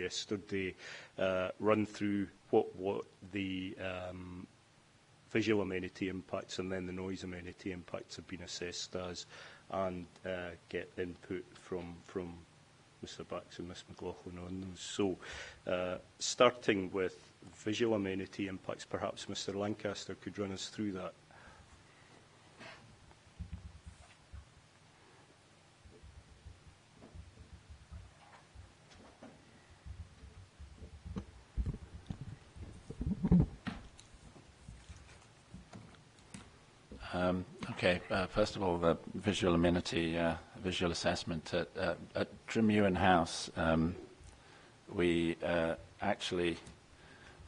yesterday, run through what the visual amenity impacts and then the noise amenity impacts have been assessed as, and get input from Mr. Bax and Ms. McLaughlin on those. So, starting with visual amenity impacts, perhaps Mr. Lancaster could run us through that. Okay, first of all, the visual amenity, visual assessment at Druimuan House, we actually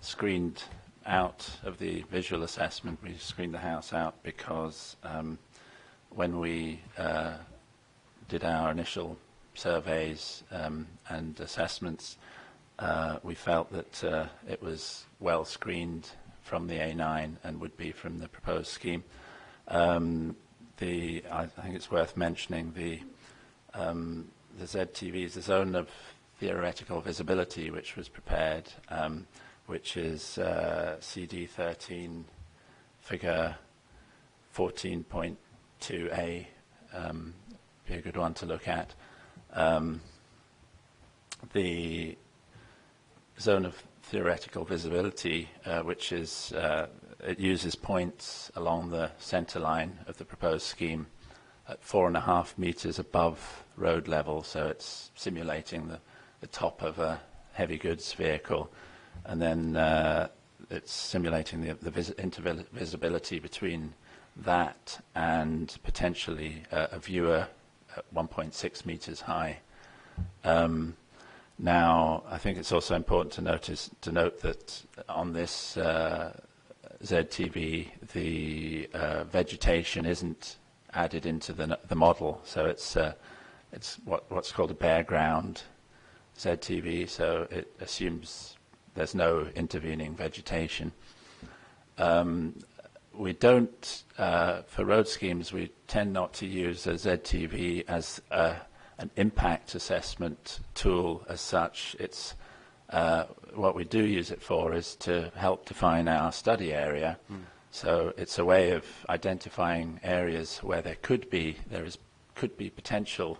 screened out of the visual assessment. We screened the house out because when we did our initial surveys and assessments, we felt that it was well screened from the A9 and would be from the proposed scheme. I think it's worth mentioning the ZTV is the zone of theoretical visibility, which was prepared, which is CD13 figure 14.2a, be a good one to look at. The zone of theoretical visibility, which is it uses points along the centre line of the proposed scheme at 4.5 metres above road level, so it's simulating the top of a heavy goods vehicle, and then it's simulating the visibility between that and potentially a viewer at 1.6 metres high. Now, I think it's also important to note that on this ZTV, the vegetation isn't added into the model, so it's what's called a bare ground ZTV, so it assumes there's no intervening vegetation. We don't, for road schemes, we tend not to use a ZTV as an impact assessment tool as such. It's what we do use it for is to help define our study area. So it's a way of identifying areas where there could be potential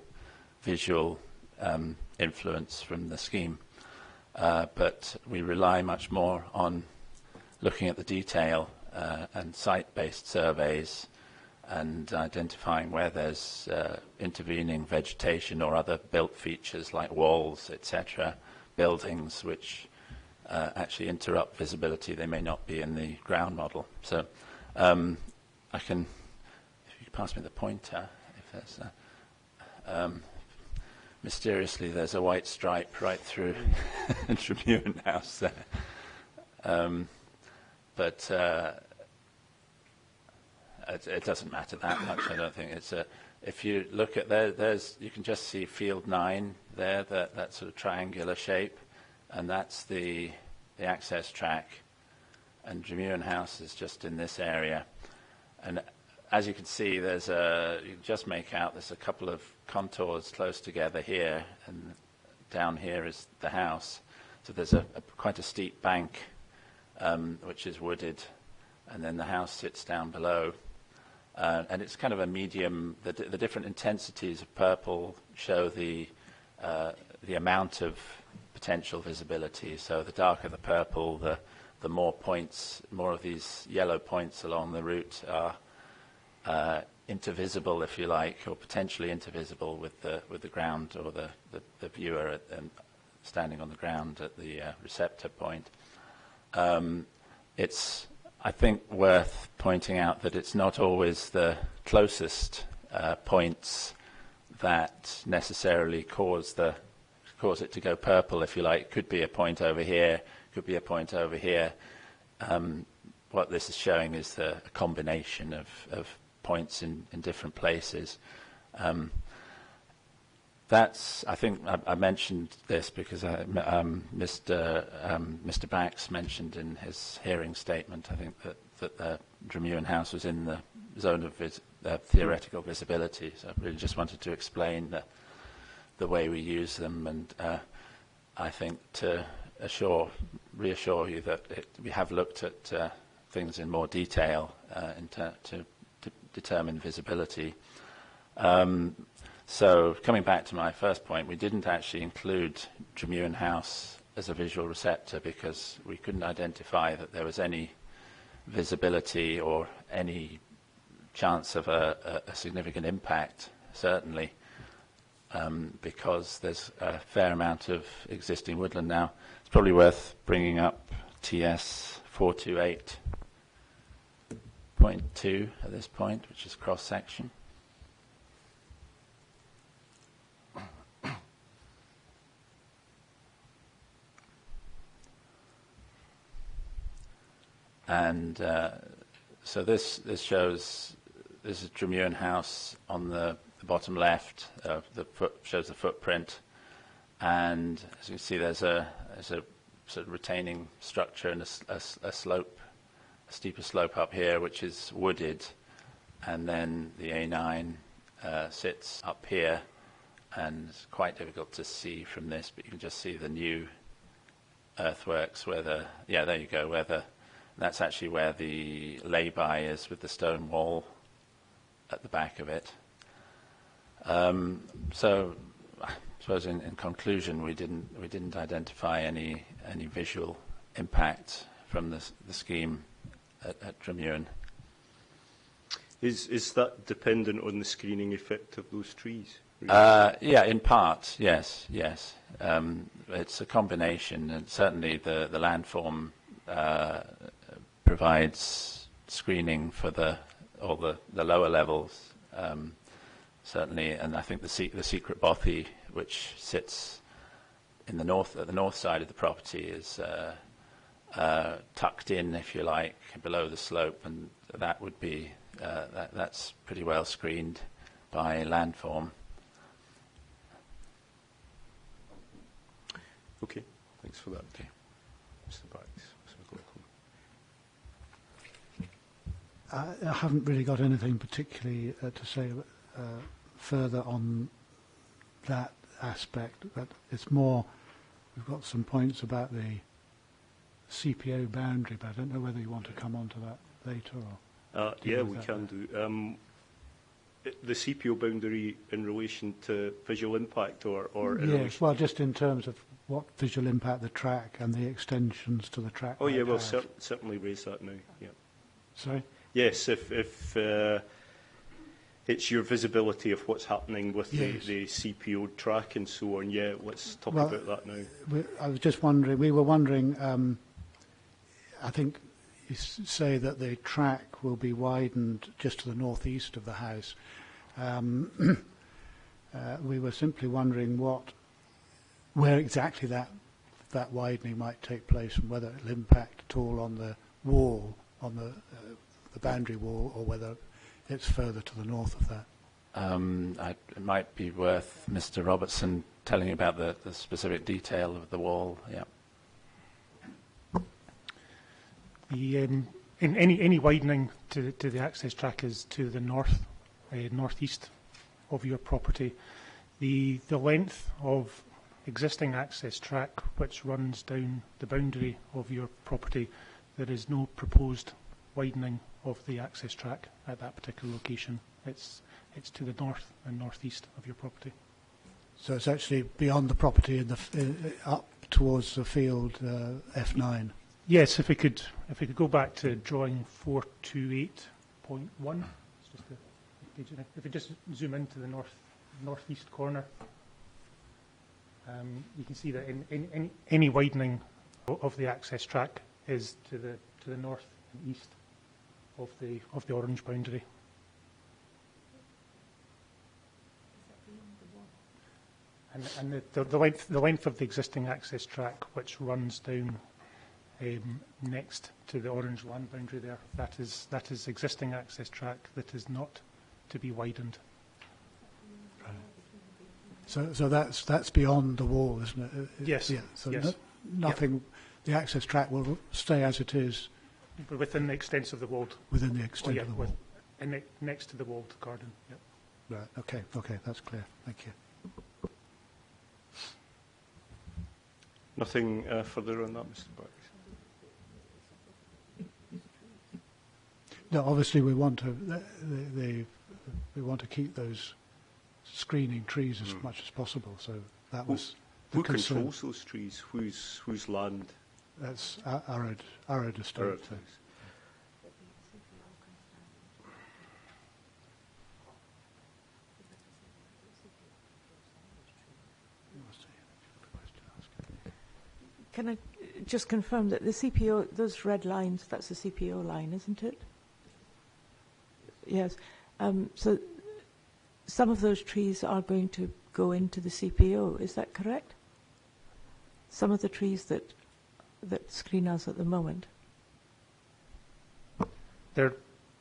visual influence from the scheme, but we rely much more on looking at the detail and site-based surveys and identifying where there's intervening vegetation or other built features like walls, etc., buildings which actually interrupt visibility. They may not be in the ground model. So I can, if you pass me the pointer, if there's mysteriously there's a white stripe right through Druimuan House there. But it doesn't matter that much, I don't think. It's if you look at you can just see field 9 there, that sort of triangular shape, and that's the access track, and Druimuan House is just in this area. And as you can see, you can just make out there's a couple of contours close together here, and down here is the house. So there's quite a steep bank, which is wooded, and then the house sits down below. And it's kind of a medium. The different intensities of purple show the amount of potential visibility. So the darker the purple, the more points, more of these yellow points along the route are intervisible, if you like, or potentially intervisible with the ground or the viewer standing on the ground at the receptor point. It's, I think, worth pointing out that it's not always the closest points that necessarily cause it to go purple, if you like. Could be a point over here, could be a point over here. What this is showing is a combination of points in different places. I think I mentioned this because Mr. Bax mentioned in his hearing statement, I think, that the Druimuan House was in the zone of theoretical visibility. So I really just wanted to explain the way we use them. And I think, to reassure you that we have looked at things in more detail to determine visibility. So coming back to my first point, we didn't actually include Druimuan House as a visual receptor because we couldn't identify that there was any visibility or any chance of a significant impact, certainly, because there's a fair amount of existing woodland now. It's probably worth bringing up TS 428.2 at this point, which is cross-section. And so this shows, this is Druimuan House on the bottom left. Shows the footprint, and as you can see, there's a sort of retaining structure and a slope, a steeper slope up here, which is wooded, and then the A9 sits up here, and it's quite difficult to see from this, but you can just see the new earthworks where there you go, that's actually where the lay-by is with the stone wall at the back of it. So I suppose in conclusion, we didn't identify any visual impact from the scheme at Druimuan. Is that dependent on the screening effect of those trees? Yeah, in part, yes. It's a combination, and certainly the landform provides screening for the lower levels, certainly, and I think the secret bothy, which sits in at the north side of the property, is tucked in, if you like, below the slope, and that would be that's pretty well screened by landform. Okay, thanks for that. Okay. Mr. Bax. I haven't really got anything particularly to say further on that aspect, but it's more, we've got some points about the CPO boundary, but I don't know whether you want to come on to that later or... Yeah, we can do. The CPO boundary in relation to visual impact or in yes, relation... well, just in terms of what visual impact the track and the extensions to the track. Oh, yeah, we'll certainly raise that now, yeah. Sorry? Yes, if it's your visibility of what's happening with the CPO track and so on, yeah, let's talk about that now. I was just wondering, we were wondering, I think you say that the track will be widened just to the northeast of the house. We were simply wondering where exactly that widening might take place and whether it will impact at all on the wall, on the boundary wall, or whether it's further to the north of that. It might be worth Mr. Robertson telling you about the specific detail of the wall. Yeah. Any widening to the access track is to the northeast of your property. The length of existing access track which runs down the boundary of your property, there is no proposed widening of the access track at that particular location. It's to the north and northeast of your property. So it's actually beyond the property up towards the field F9. Yes, if we could go back to drawing 428.1, if we just zoom into the northeast corner, you can see that any widening of the access track is to the north and east of the orange boundary. And the length of the existing access track, which runs down next to the orange land boundary there, that is existing access track that is not to be widened. So that's beyond the wall, isn't it? Yes. Yeah. So yes. Nothing. Yep. The access track will stay as it is. But within the extent of the walled. Within the extent of the wall. Next to the walled garden. Yep. Right. Okay. Okay. That's clear. Thank you. Nothing further on that, Mr. Barks? No, obviously we want to we want to keep those screening trees as much as possible. So that was the Who concern. controls those trees? Whose land? That's Arad Estate. Arad. Can I just confirm that the CPO, those red lines, that's the CPO line, isn't it? Yes. So some of those trees are going to go into the CPO, is that correct? Some of the trees that screen us at the moment? There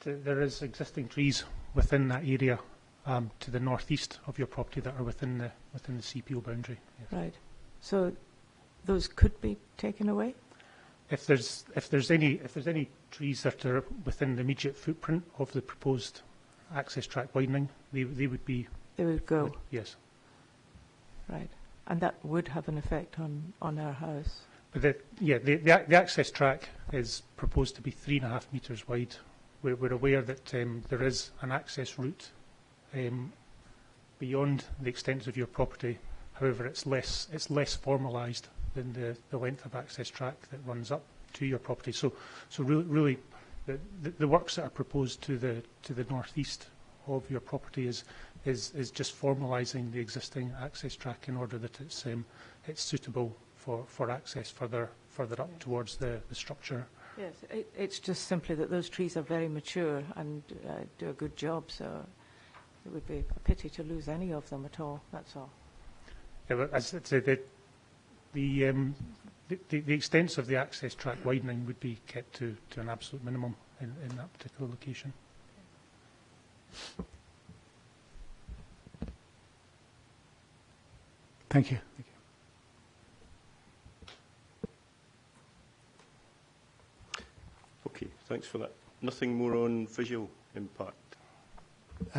is existing trees within that area to the northeast of your property that are within the CPO boundary. Yes. Right. So those could be taken away? If there's any trees that are within the immediate footprint of the proposed access track widening, they would be. They would go. Yes. Right. And that would have an effect on our house. But the access track is proposed to be 3.5 metres wide. We're aware that there is an access route beyond the extent of your property. However, it's less formalised than the length of access track that runs up to your property. So really, the works that are proposed to the northeast of your property is just formalising the existing access track in order that it's suitable for access further up towards the structure. Yes, it's just simply that those trees are very mature and do a good job, so it would be a pity to lose any of them at all, that's all. Yeah, but as I say, the extents of the access track widening would be kept to an absolute minimum in that particular location. Thank you. Okay, thanks for that. Nothing more on visual impact?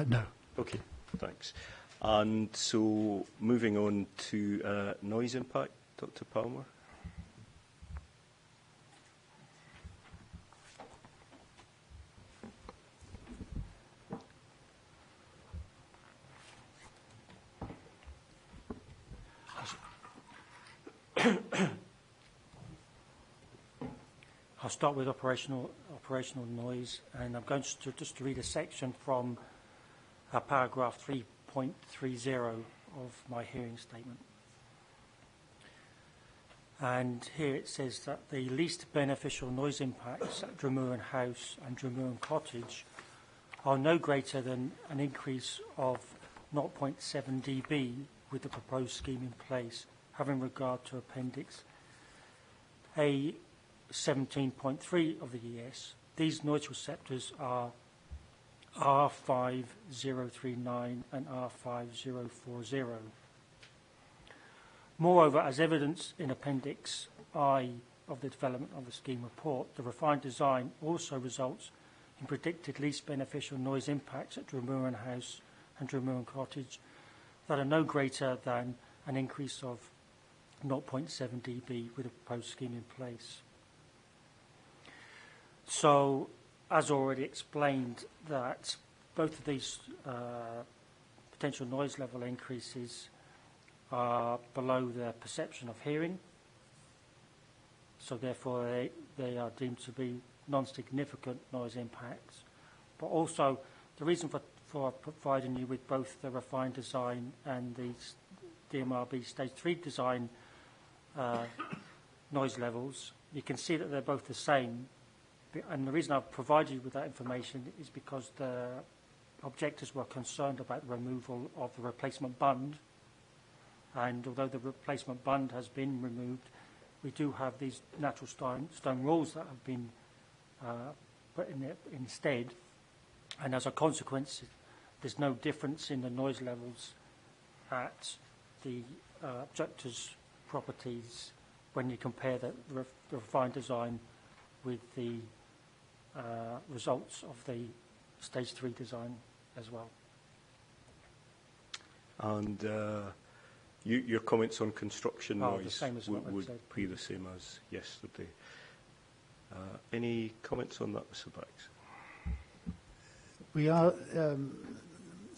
No. Okay, thanks. And so moving on to noise impact, Dr. Palmer. I'll start with operational noise, and I'm going to just read a section from paragraph 3.30 of my hearing statement. And here it says that the least beneficial noise impacts at Druimuan House and Druimuan Cottage are no greater than an increase of 0.7 dB with the proposed scheme in place, having regard to Appendix A 17.3 of the ES. These noise receptors are R5039 and R5040. Moreover, as evidenced in Appendix I of the development of the scheme report, the refined design also results in predicted least beneficial noise impacts at Druimuan House and Druimuan Cottage that are no greater than an increase of 0.7 dB with a proposed scheme in place. So, as already explained, that both of these potential noise level increases are below the perception of hearing, so therefore they are deemed to be non-significant noise impacts. But also, the reason for providing you with both the refined design and the DMRB Stage 3 design noise levels, you can see that they're both the same. And the reason I've provided you with that information is because the objectors were concerned about the removal of the replacement bund. And although the replacement bund has been removed, we do have these natural stone walls that have been put in it instead. And as a consequence, there's no difference in the noise levels at the objectors' properties when you compare the refined design with the results of the Stage 3 design as well. And Your comments on construction Oh, the noise same as what I've would said. be the same as yesterday. Any comments on that, Mr. Bax? We are,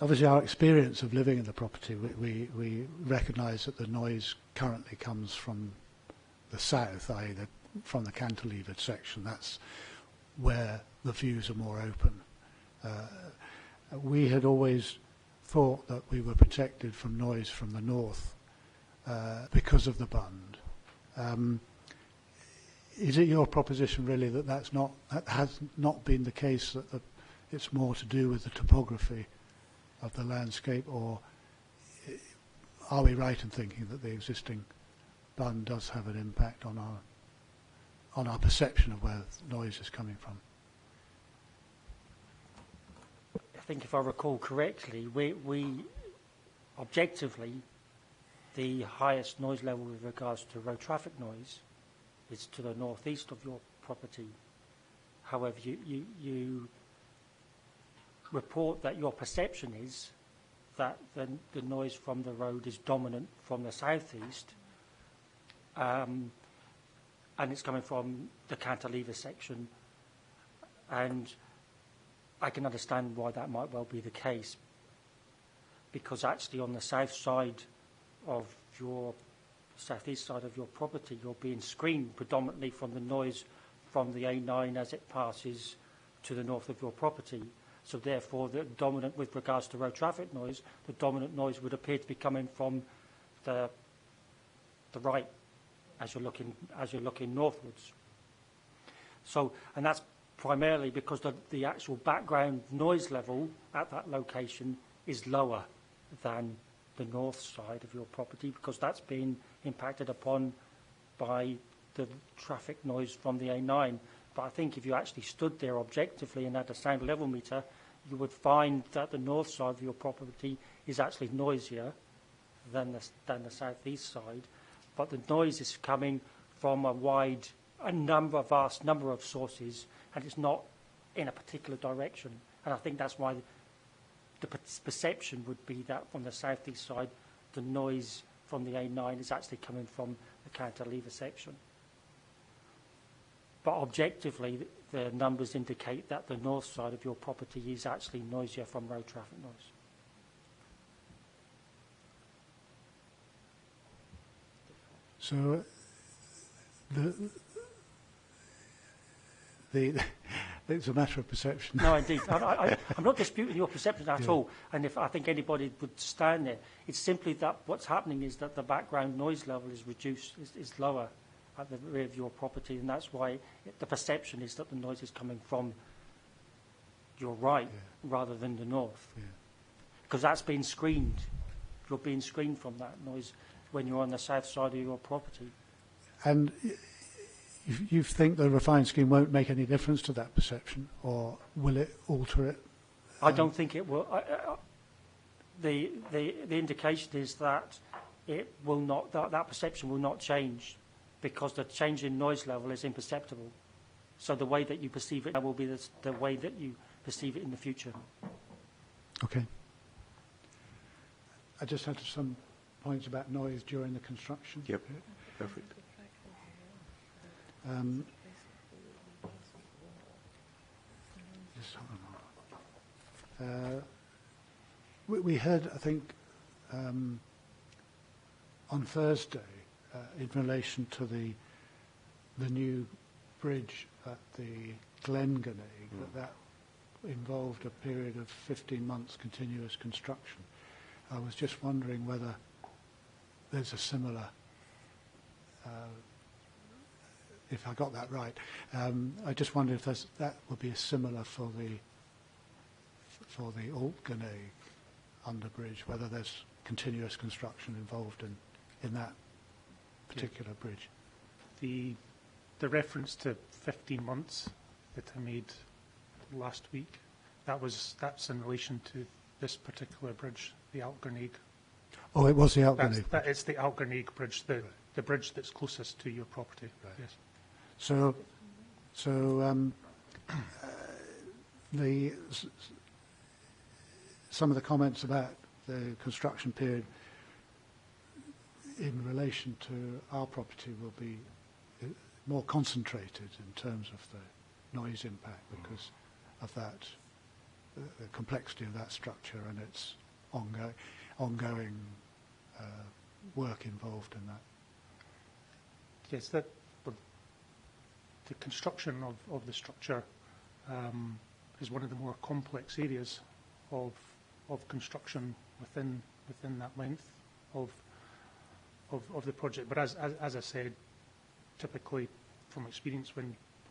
obviously our experience of living in the property, we recognise that the noise currently comes from the south, i.e. from the cantilevered section. That's where the views are more open. We had always thought that we were protected from noise from the north because of the bund. Is it your proposition really that that has not been the case, that it's more to do with the topography of the landscape, or are we right in thinking that the existing bund does have an impact on our perception of where noise is coming from? I think if I recall correctly, we objectively, the highest noise level with regards to road traffic noise is to the northeast of your property. However, you report that your perception is that the noise from the road is dominant from the southeast, and it's coming from the cantilever section. And I can understand why that might well be the case, because actually on the south side of your southeast side of your property, you're being screened predominantly from the noise from the A9 as it passes to the north of your property. So therefore, the dominant, with regards to road traffic noise, the dominant noise would appear to be coming from the right as you're looking northwards. So, and that's primarily because the actual background noise level at that location is lower than the north side of your property, because that's been impacted upon by the traffic noise from the A9. But I think if you actually stood there objectively and had a sound level meter, you would find that the north side of your property is actually noisier than the southeast side. But the noise is coming from a vast number of sources, and it's not in a particular direction. And I think that's why the perception would be that from the southeast side, the noise from the A9 is actually coming from the cantilever section. But objectively, the numbers indicate that the north side of your property is actually noisier from road traffic noise. So it's a matter of perception. No, indeed. I'm not disputing your perception at all. And if I think anybody would stand there, it's simply that what's happening is that the background noise level is reduced, is lower at the rear of your property, and that's why the perception is that the noise is coming from your right rather than the north. Because that's being screened. You're being screened from that noise when you're on the south side of your property. And you think the refined scheme won't make any difference to that perception, or will it alter it? I don't think it will. The indication is that it will not. That perception will not change, because the change in noise level is imperceptible. So the way that you perceive it will be the way that you perceive it in the future. Okay. I just had some points about noise during the construction. Yep, perfect. We heard, I think, on Thursday, in relation to the new bridge at the Glengarrig, that involved a period of 15 months continuous construction. I was just wondering whether there's a similar, if I got that right, I just wondered if that would be similar for the Altgreneg underbridge, whether there's continuous construction involved in that particular bridge. The reference to 15 months that I made last week, that's in relation to this particular bridge, the Altgreneg. Oh, it was the Altgreneg. It's the Altgreneg bridge, the bridge that's closest to your property. Right. Yes. So some of the comments about the construction period in relation to our property will be more concentrated in terms of the noise impact because of that, the complexity of that structure and its ongoing work involved in that. Yes, the construction of the structure is one of the more complex areas of construction within that length of the project. But as I said, typically from experience,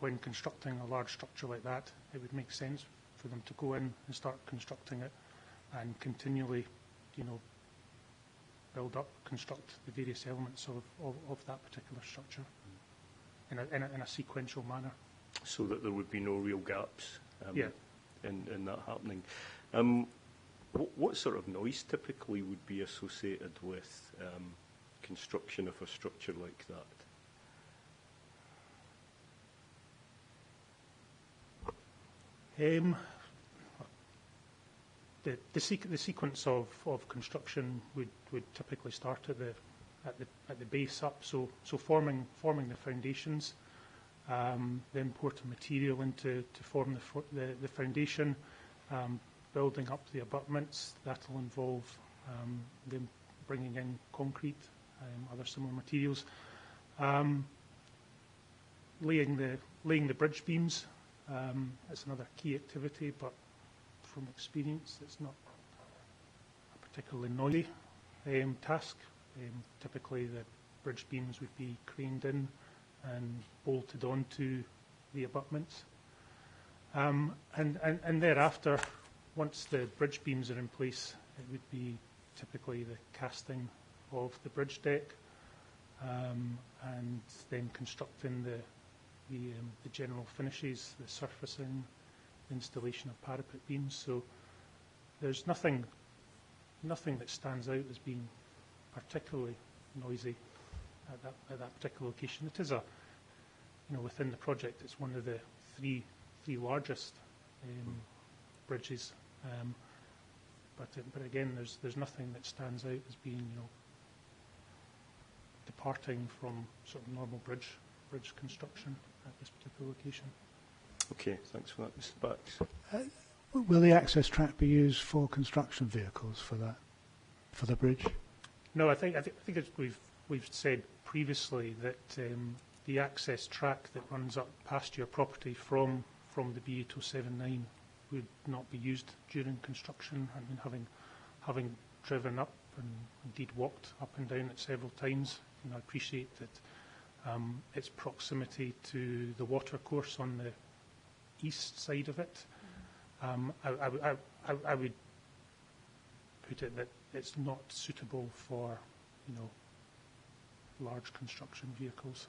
when constructing a large structure like that, it would make sense for them to go in and start constructing it and continually, build up, construct the various elements of that particular structure in a sequential manner. So that there would be no real gaps in that happening. What sort of noise typically would be associated with construction of a structure like that? The sequence of construction would typically start at the base up, so forming the foundations, then pouring material into to form the foundation, building up the abutments. That'll involve them bringing in concrete, other similar materials, laying the bridge beams. That's another key activity, but from experience, it's not a particularly noisy task. Typically, the bridge beams would be craned in and bolted onto the abutments. And thereafter, once the bridge beams are in place, it would be typically the casting of the bridge deck, and then constructing the general finishes, the surfacing, installation of parapet beams. So there's nothing that stands out as being particularly noisy at that particular location. It is within the project, it's one of the three largest bridges. But again, there's nothing that stands out as being departing from sort of normal bridge construction at this particular location. Okay, thanks for that, Mr. Bax. Will the access track be used for construction vehicles for the bridge? No, I think as we've said previously that the access track that runs up past your property from the B8079 would not be used during construction. I mean, having driven up and indeed walked up and down it several times, I appreciate that its proximity to the watercourse on the east side of it. I would put it that it's not suitable for large construction vehicles.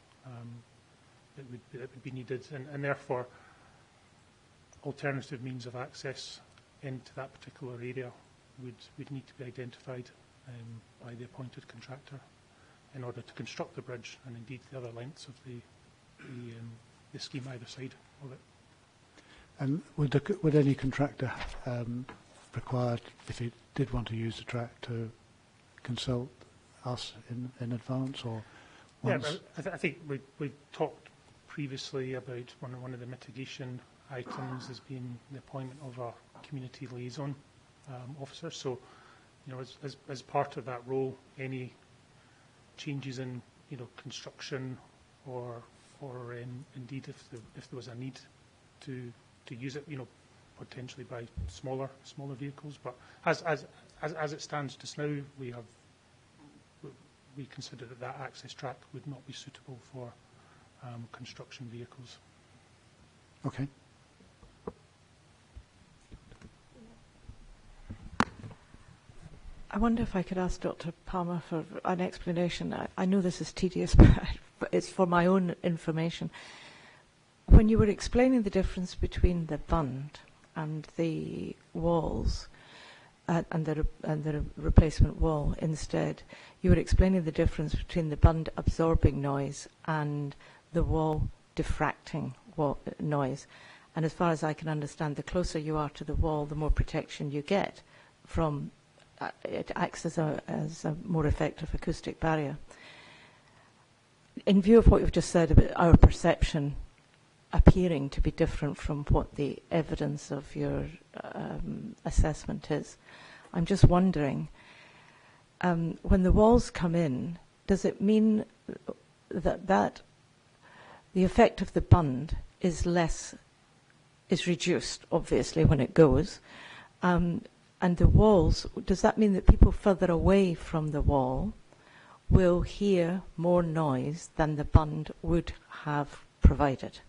It would be needed, and therefore alternative means of access into that particular area would need to be identified by the appointed contractor in order to construct the bridge and indeed the other lengths of the scheme either side of it. And would any contractor required, if he did want to use the track, to consult us in advance or once? Yeah, I think we talked previously about one of the mitigation items as being the appointment of a community liaison officer. So, as part of that role, any changes in construction or indeed if there was a need to use it, potentially by smaller vehicles. But as it stands just now, we consider that access track would not be suitable for construction vehicles. Okay. I wonder if I could ask Dr. Palmer for an explanation. I know this is tedious, but it's for my own information. When you were explaining the difference between the bund and the walls, and the replacement wall instead, you were explaining the difference between the bund absorbing noise and the wall diffracting noise. And as far as I can understand, the closer you are to the wall, the more protection you get from it acts as a more effective acoustic barrier. In view of what you've just said about our perception appearing to be different from what the evidence of your assessment is, I'm just wondering, when the walls come in, does it mean that the effect of the bund is reduced, obviously, when it goes, and the walls, does that mean that people further away from the wall will hear more noise than the bund would have provided,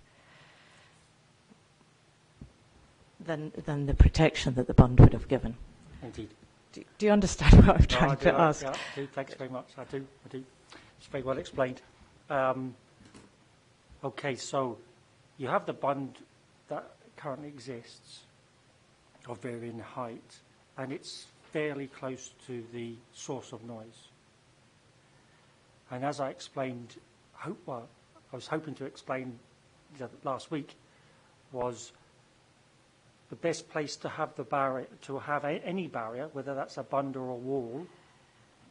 than the protection that the bund would have given? Indeed. Do you understand what I'm trying to ask? Yeah, I do. Thanks very much. I do. It's very well explained. Okay, so you have the bund that currently exists of varying height, and it's fairly close to the source of noise. And as I explained, I was hoping to explain last week, was the best place to have the barrier, to have any barrier, whether that's a bund or a wall,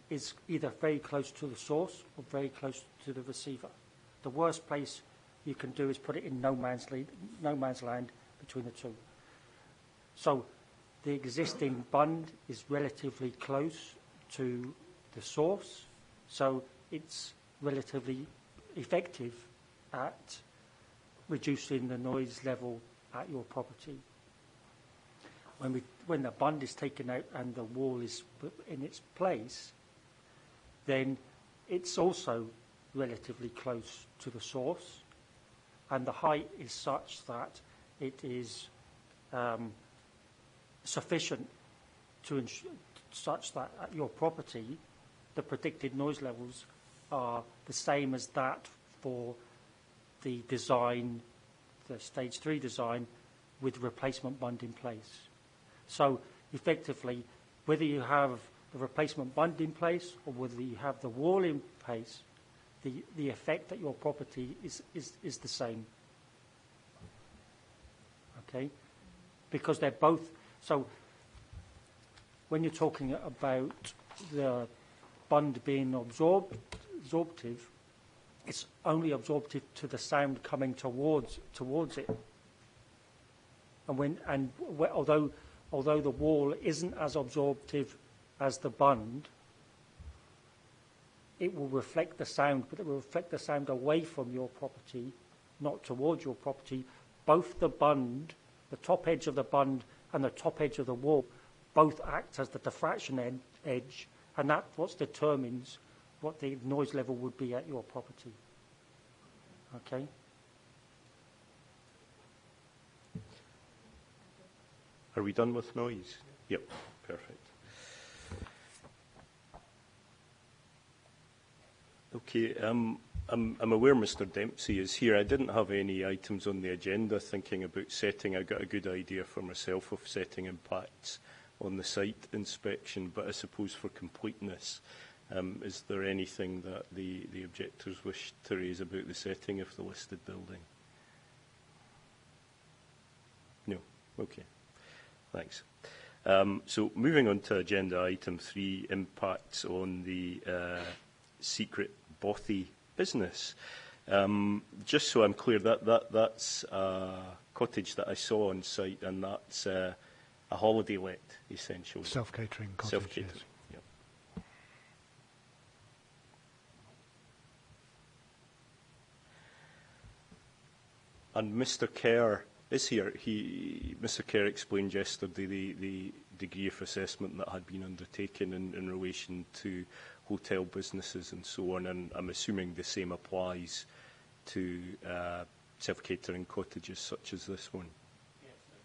is either very close to the source or very close to the receiver. The worst place you can do is put it in no man's land between the two. So the existing bund is relatively close to the source, so it's relatively effective at reducing the noise level at your property. When the bund is taken out and the wall is put in its place, then it's also relatively close to the source, and the height is such that it is sufficient to such that at your property the predicted noise levels are the same as that for the design, the stage 3 design, with replacement bund in place. So effectively, whether you have the replacement bund in place or whether you have the wall in place, the effect at your property is the same. Okay? Because they're both, so when you're talking about the bund being absorptive, it's only absorptive to the sound coming towards it. And although the wall isn't as absorptive as the bund, it will reflect the sound, but it will reflect the sound away from your property, not towards your property. Both the bund, the top edge of the bund and the top edge of the wall, both act as the diffraction edge, and that's what determines what the noise level would be at your property. Okay? Are we done with noise? Yep, perfect. Okay, I'm aware Mr. Dempsey is here. I didn't have any items on the agenda thinking about setting. I got a good idea for myself of setting impacts on the site inspection, but I suppose for completeness, is there anything that the objectors wish to raise about the setting of the listed building? No? Okay. Thanks. So moving on to agenda item 3, impacts on the secret bothy business. Just so I'm clear, that's a cottage that I saw on site, and that's a holiday let, essentially. Self-catering cottage. Self-catering, yes. yep. And Mr. Kerr is here. Mr. Kerr explained yesterday the degree of assessment that had been undertaken in relation to hotel businesses and so on, and I'm assuming the same applies to self-catering cottages such as this one. Yes, sir.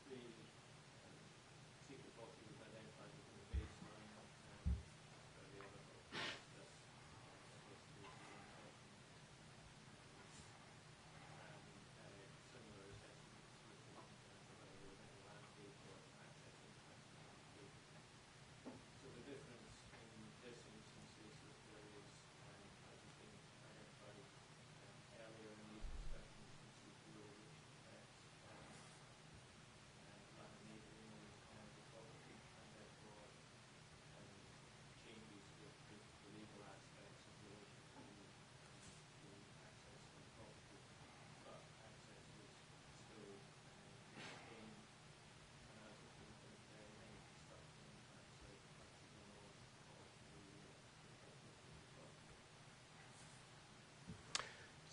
The secret bothy was identified as the baseline, and the other similar assessments with whether there was any landscape or access impact. So the difference in this instance is that there is, as has been identified earlier in these discussions,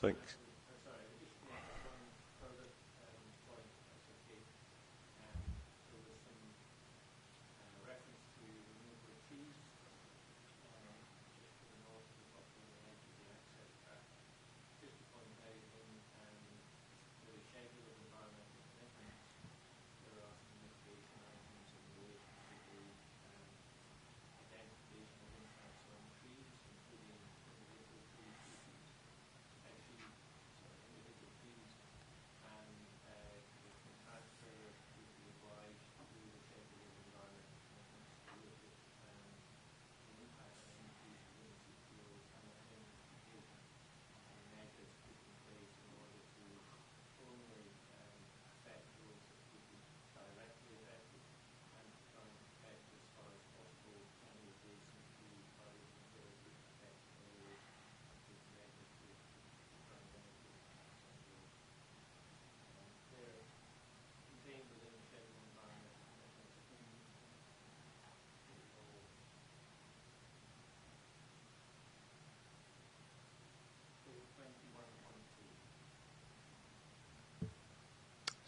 Thanks.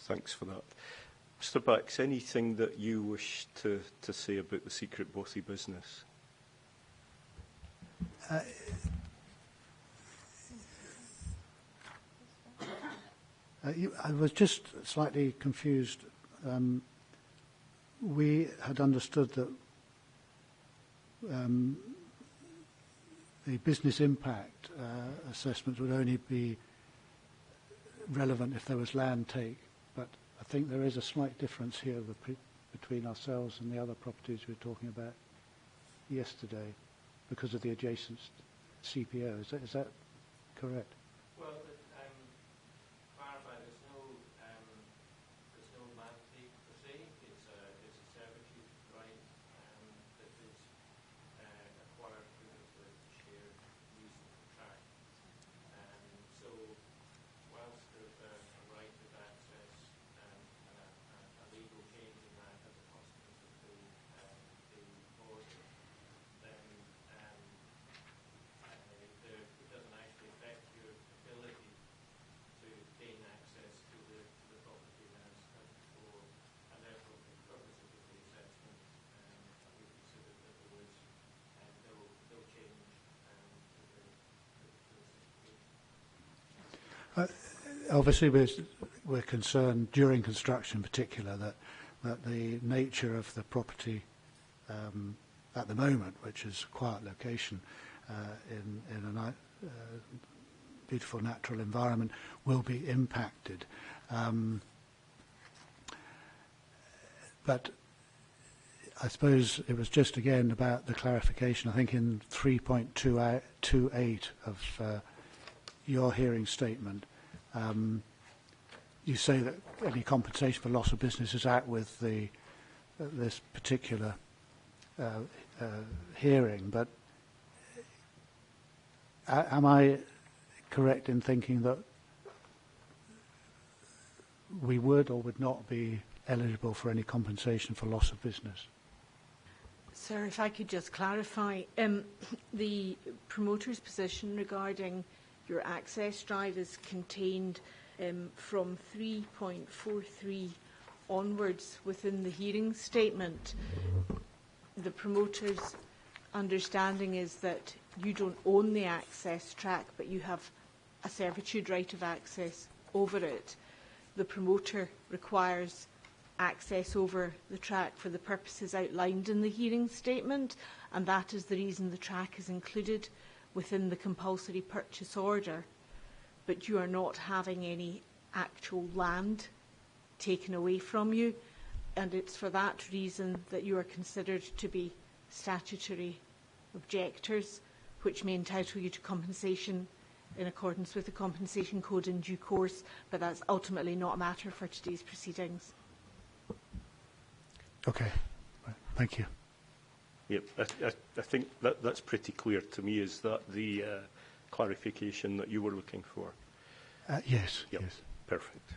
Thanks for that. Mr. Bax, anything that you wish to say about the secret bothy business? I was just slightly confused. We had understood that the business impact assessment would only be relevant if there was land take, but I think there is a slight difference here between ourselves and the other properties we were talking about yesterday because of the adjacent CPO. Is that correct? Well, clarify, there's no land take per se. It's a servitude right that is acquired through the shared use of the track. So whilst there's a right of access and a legal change in that as a consequence of the order, then it doesn't actually affect your ability to gain access to the property as before, and therefore for the purposes of the assessment, we considered that there was no change to the situation. Obviously, we're concerned during construction in particular that the nature of the property at the moment, which is a quiet location in a beautiful natural environment, will be impacted. But I suppose it was just again about the clarification. I think in 3.28 of your hearing statement, you say that any compensation for loss of business is out with this particular hearing, but am I correct in thinking that we would or would not be eligible for any compensation for loss of business? Sir, if I could just clarify, the promoter's position regarding your access drive is contained from 3.43 onwards within the hearing statement. The promoter's understanding is that you don't own the access track, but you have a servitude right of access over it. The promoter requires access over the track for the purposes outlined in the hearing statement, and that is the reason the track is included within the compulsory purchase order. But you are not having any actual land taken away from you, and it's for that reason that you are considered to be statutory objectors, which may entitle you to compensation in accordance with the Compensation Code in due course, but that's ultimately not a matter for today's proceedings. Okay, thank you. Yep, I think that's pretty clear to me. Is that the clarification that you were looking for? Yes, yep. Yes. Perfect.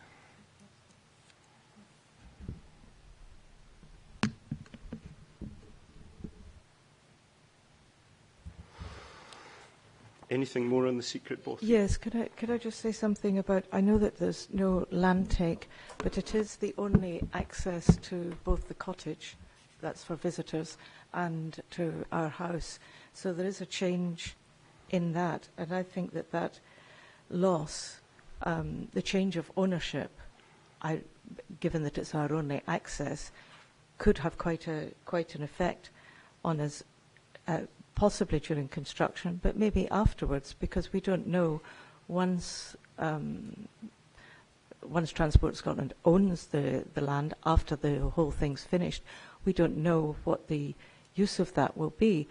Anything more on the secret bothy? Yes, could I just say something about, I know that there's no land take, but it is the only access to both the cottage, that's for visitors, and to our house. So there is a change in that, and I think that that loss, the change of ownership, given that it's our only access, could have quite an effect on us, possibly during construction, but maybe afterwards, because we don't know once Transport Scotland owns the land after the whole thing's finished, we don't know what the use of that will be.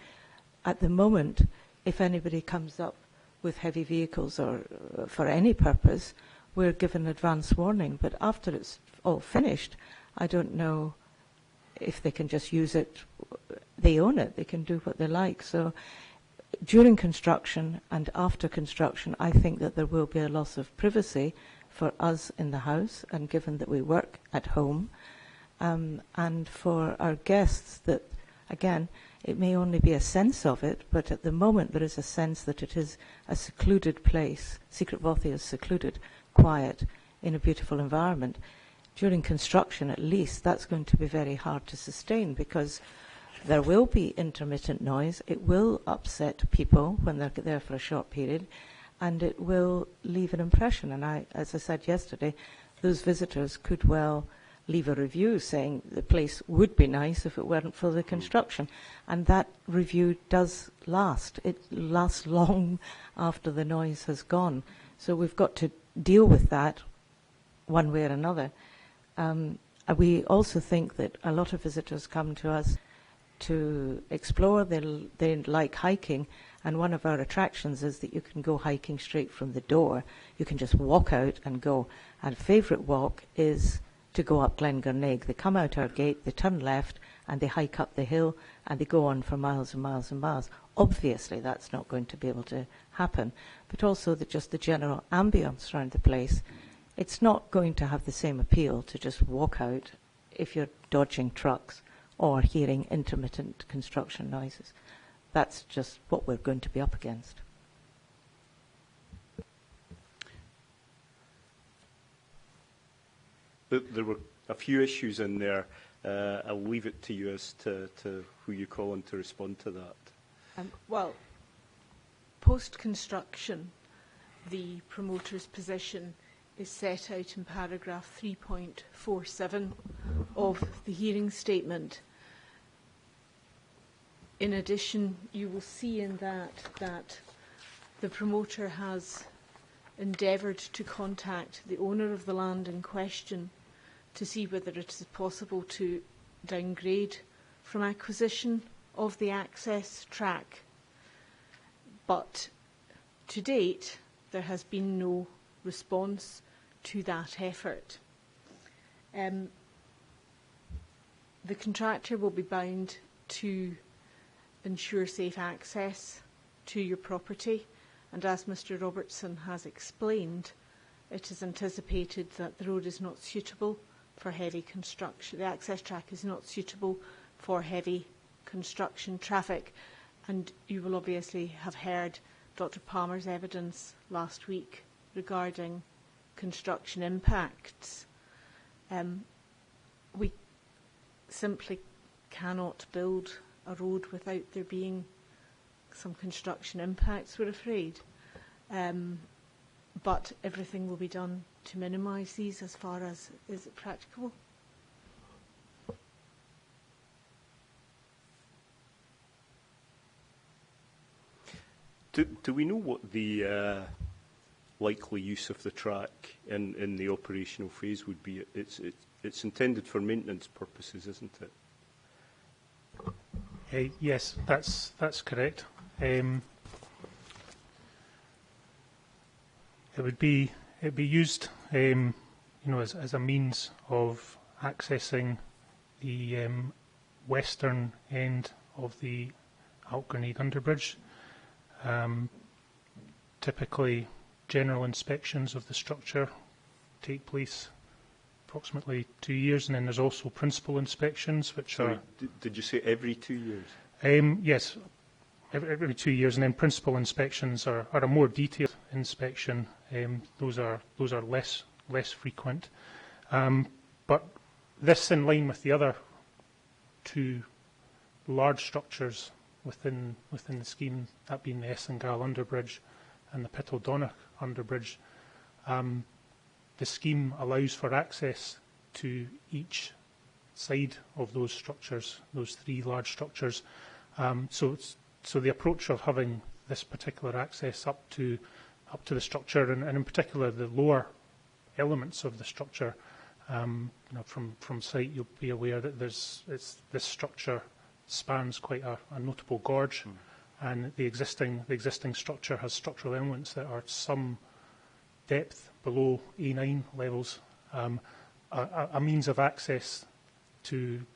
At the moment, if anybody comes up with heavy vehicles or for any purpose, we're given advance warning. But after it's all finished, I don't know if they can just use it. They own it. They can do what they like. So during construction and after construction, I think that there will be a loss of privacy for us in the house, and given that we work at home, and for our guests that, again, it may only be a sense of it, but at the moment there is a sense that it is a secluded place. Secret Bothy is secluded, quiet, in a beautiful environment. During construction, at least, that's going to be very hard to sustain, because there will be intermittent noise. It will upset people when they're there for a short period, and it will leave an impression. And as I said yesterday, those visitors could well leave a review saying the place would be nice if it weren't for the construction. And that review does last. It lasts long after the noise has gone. So we've got to deal with that one way or another. We also think that a lot of visitors come to us to explore. They like hiking, and one of our attractions is that you can go hiking straight from the door. You can just walk out and go. Our favourite walk is to go up Glengornaig. They come out our gate, they turn left, and they hike up the hill, and they go on for miles and miles and miles. Obviously, that's not going to be able to happen, but also just the general ambience around the place. It's not going to have the same appeal to just walk out if you're dodging trucks or hearing intermittent construction noises. That's just what we're going to be up against. There were a few issues in there. I'll leave it to you as to who you call on to respond to that. Well, post-construction, the promoter's position is set out in paragraph 3.47 of the hearing statement. In addition, you will see in that the promoter has endeavoured to contact the owner of the land in question to see whether it is possible to downgrade from acquisition of the access track. But to date, there has been no response to that effort. The contractor will be bound to ensure safe access to your property, and as Mr. Robertson has explained, it is anticipated that the road is not suitable for heavy construction. The access track is not suitable for heavy construction traffic, and you will obviously have heard Dr. Palmer's evidence last week regarding construction impacts. We simply cannot build a road without there being some construction impacts, we're afraid. But everything will be done to minimise these as far as is it practicable. Do we know what the likely use of the track in the operational phase would be? It's intended for maintenance purposes, isn't it? Yes, that's correct. It would be used, as a means of accessing the western end of the Altgrenade underbridge. Typically, general inspections of the structure take place approximately 2 years, and then there's also principal inspections, which Sorry, did you say every 2 years? Yes, every 2 years, and then principal inspections are a more detailed inspection. Those are less frequent. But this, in line with the other two large structures within the scheme, that being the Essingall Underbridge and the Pittledonach Underbridge, the scheme allows for access to each side of those structures, those three large structures. So the approach of having this particular access up to the structure, and in particular the lower elements of the structure, from site you'll be aware that this structure spans quite a notable gorge, and the existing structure has structural elements that are some depth below A9 levels. A means of access to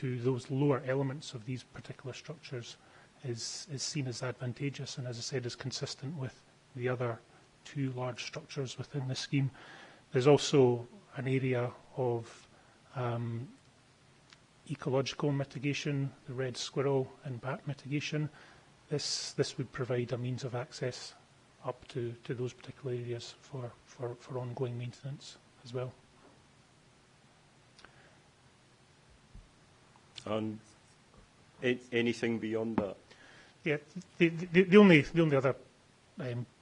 those lower elements of these particular structures is seen as advantageous, and as I said, is consistent with the other two large structures within the scheme. There's also an area of ecological mitigation, the red squirrel and bat mitigation. This would provide a means of access up to those particular areas for ongoing maintenance as well. And anything beyond that? Yeah, the only other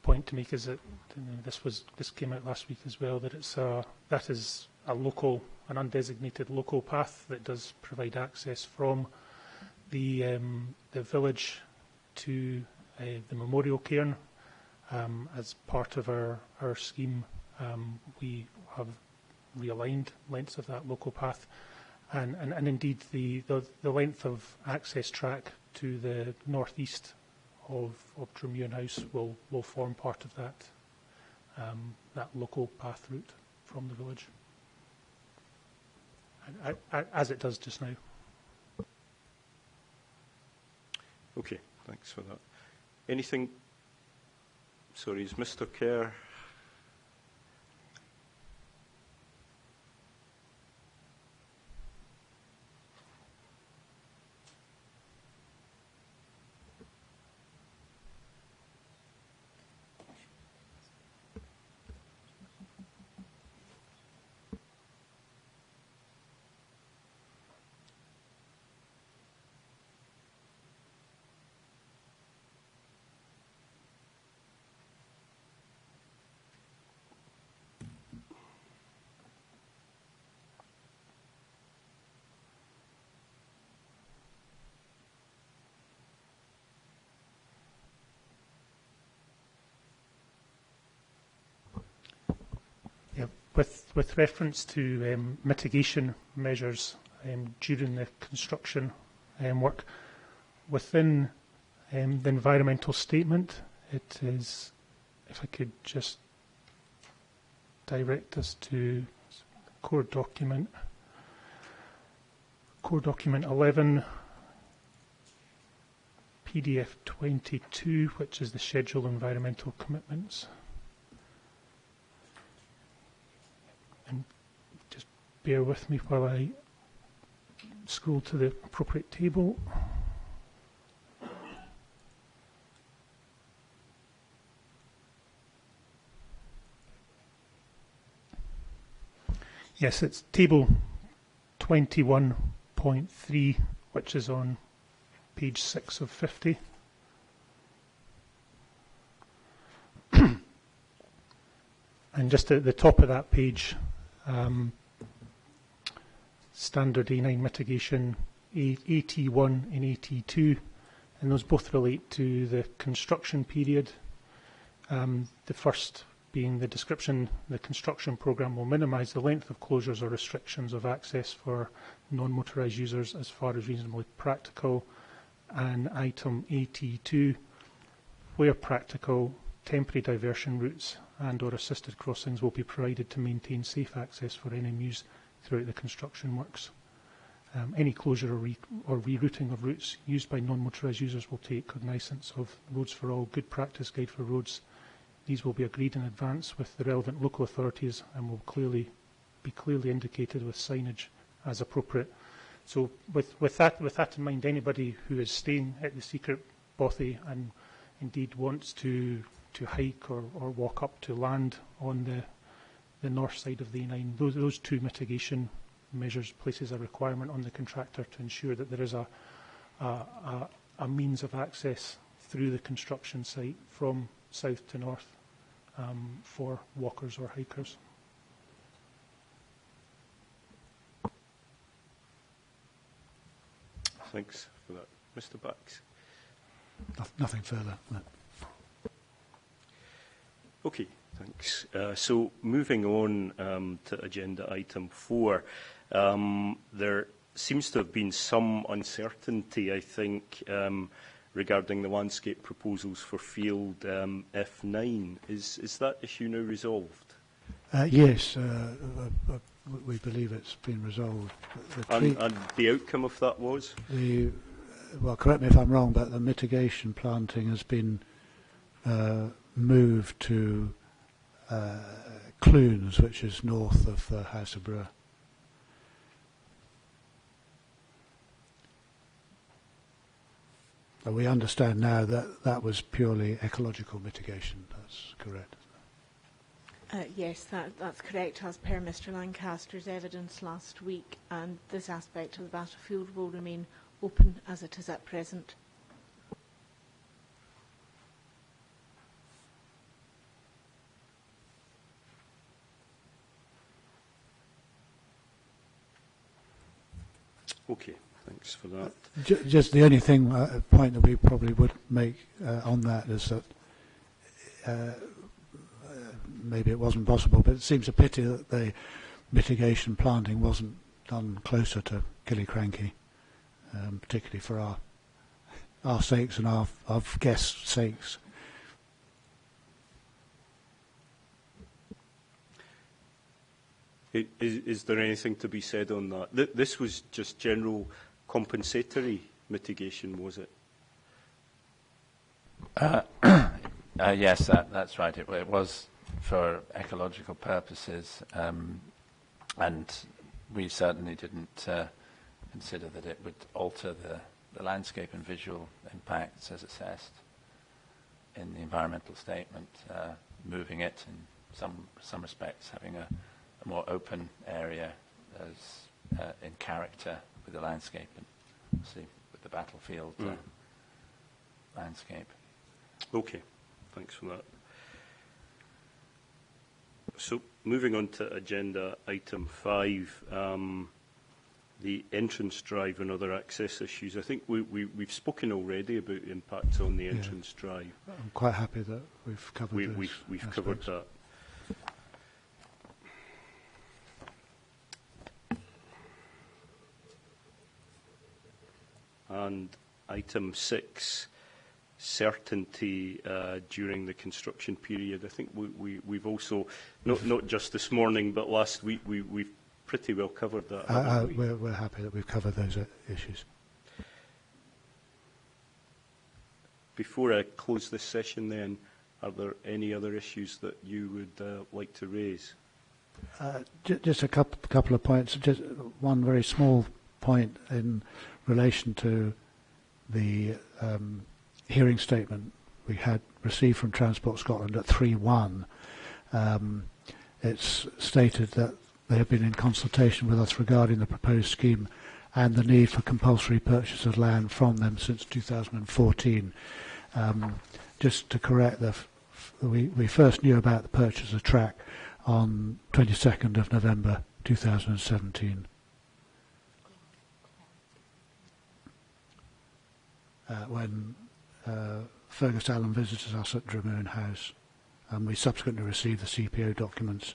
point to make is that this came out last week as well, that that is an undesignated local path that does provide access from the village to the memorial cairn. As part of our scheme, we have realigned lengths of that local path, and indeed the length of access track to the northeast of Druimuan House will form part of that local path route from the village, as it does just now. Okay, thanks for that. Anything? Sorry, is Mr. Kerr? With reference to mitigation measures during the construction work, within the environmental statement, it is, if I could just direct us to core document 11, PDF 22, which is the schedule environmental commitments. And just bear with me while I scroll to the appropriate table. Yes, it's table 21.3, which is on page 6 of 50. And just at the top of that page, standard A9 mitigation, AT1 and AT2, and those both relate to the construction period. The first being the description, the construction programme will minimise the length of closures or restrictions of access for non-motorised users as far as reasonably practical. And item AT2, where practical, temporary diversion routes and or assisted crossings will be provided to maintain safe access for NMUs throughout the construction works. Any closure or rerouting of routes used by non-motorised users will take cognisance of Roads for All Good Practice Guide for Roads. These will be agreed in advance with the relevant local authorities and will be clearly indicated with signage as appropriate. So with that in mind, anybody who is staying at the secret bothy and indeed wants to hike or walk up to land on the north side of the E9, those two mitigation measures places a requirement on the contractor to ensure that there is a means of access through the construction site from south to north for walkers or hikers. Thanks for that. Mr. Bax. Nothing further. No. Okay, thanks. So moving on to agenda item 4, there seems to have been some uncertainty, I think, regarding the landscape proposals for field F9. Is that issue now resolved? Yes, we believe it's been resolved. And the outcome of that was? Well, correct me if I'm wrong, but the mitigation planting has been moved to Clunes, which is north of the House of Brewer. We understand now that that was purely ecological mitigation. That's correct. Yes, that's correct, as per Mr Lancaster's evidence last week, and this aspect of the battlefield will remain open as it is at present. Okay, thanks for that. Just the only thing, point that we probably would make on that is that maybe it wasn't possible, but it seems a pity that the mitigation planting wasn't done closer to Killiecrankie, particularly for our sakes and our guests' sakes. Is there anything to be said on that? This was just general compensatory mitigation, was it? Yes, that's right. It was for ecological purposes, and we certainly didn't consider that it would alter the landscape and visual impacts as assessed in the environmental statement, moving it in some respects, having a more open area as in character with the landscape and see with the battlefield landscape. Okay, thanks for that. So moving on to agenda item 5, the entrance drive and other access issues. I think we've spoken already about the impacts on the entrance drive. I'm quite happy that we've covered we've covered that. And item 6, certainty during the construction period. I think we've also, not just this morning, but last week, we've pretty well covered that. We're happy that we've covered those issues. Before I close this session then, are there any other issues that you would like to raise? Just a couple of points. Just one very small point in relation to the hearing statement we had received from Transport Scotland at 3.1. It's stated that they have been in consultation with us regarding the proposed scheme and the need for compulsory purchase of land from them since 2014. Just to correct, we first knew about the purchase of track on 22nd of November 2017. When Fergus Allen visited us at Druimuan House, and we subsequently received the CPO documents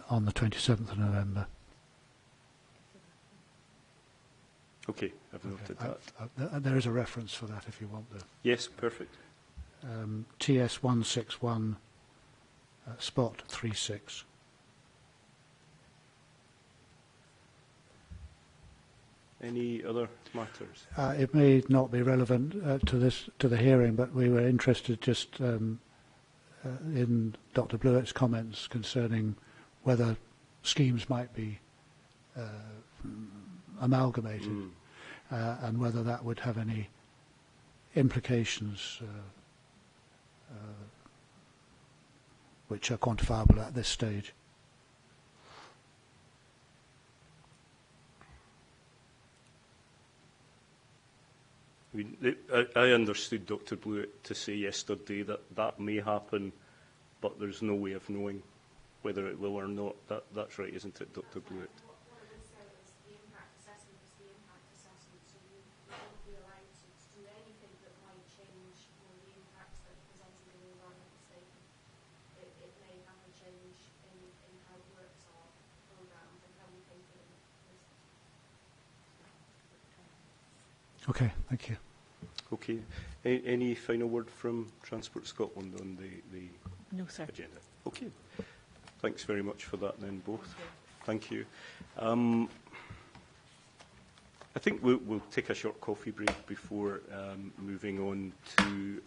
on the 27th of November. Okay, I've noted that. There is a reference for that if you want the... Yes, perfect. TS 161 spot 36. Any other matters? It may not be relevant to the hearing, but we were interested just in Dr. Blewett's comments concerning whether schemes might be amalgamated and whether that would have any implications which are quantifiable at this stage. I understood Dr. Blewett to say yesterday that that may happen, but there's no way of knowing whether it will or not. That's right, isn't it, Dr. Blewett? What I would say is the impact assessment is the impact assessment, so you won't be allowed to do anything that might change the impacts that are presented in the environmental statement. It may have a change in how works are programmed and how we think of it. Okay, thank you. Okay. Any final word from Transport Scotland on the No, sir. agenda? Okay. Thanks very much for that then, both. Thank you. I think we'll take a short coffee break before moving on to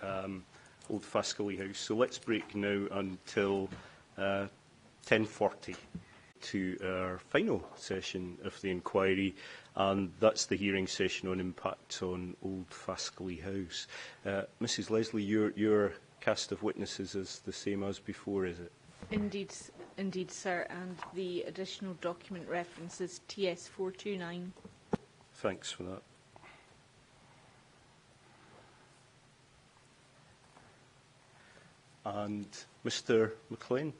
Old Faskally House. So let's break now until 10:40 to our final session of the inquiry, and that's the hearing session on impacts on Old Faskally House. Mrs. Leslie, your cast of witnesses is the same as before, is it? Indeed, sir, and the additional document reference is TS429. Thanks for that. And Mr. McLean.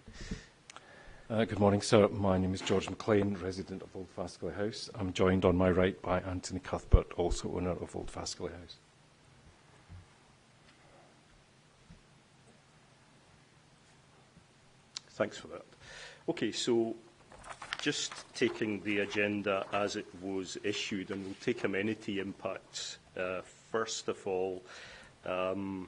Good morning, sir. My name is George McLean, resident of Old Faskally House. I'm joined on my right by Anthony Cuthbert, also owner of Old Faskally House. Thanks for that. Okay, so just taking the agenda as it was issued, and we'll take amenity impacts first of all. And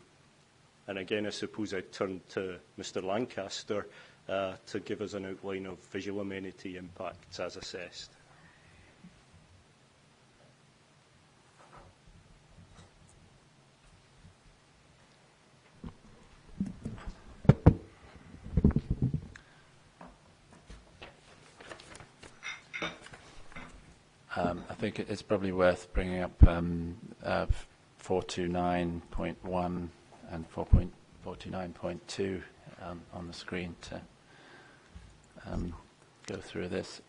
again, I suppose I turn to Mr. Lancaster to give us an outline of visual amenity impacts as assessed. I think it's probably worth bringing up 429.1 and 4.429.2 on the screen to go through this.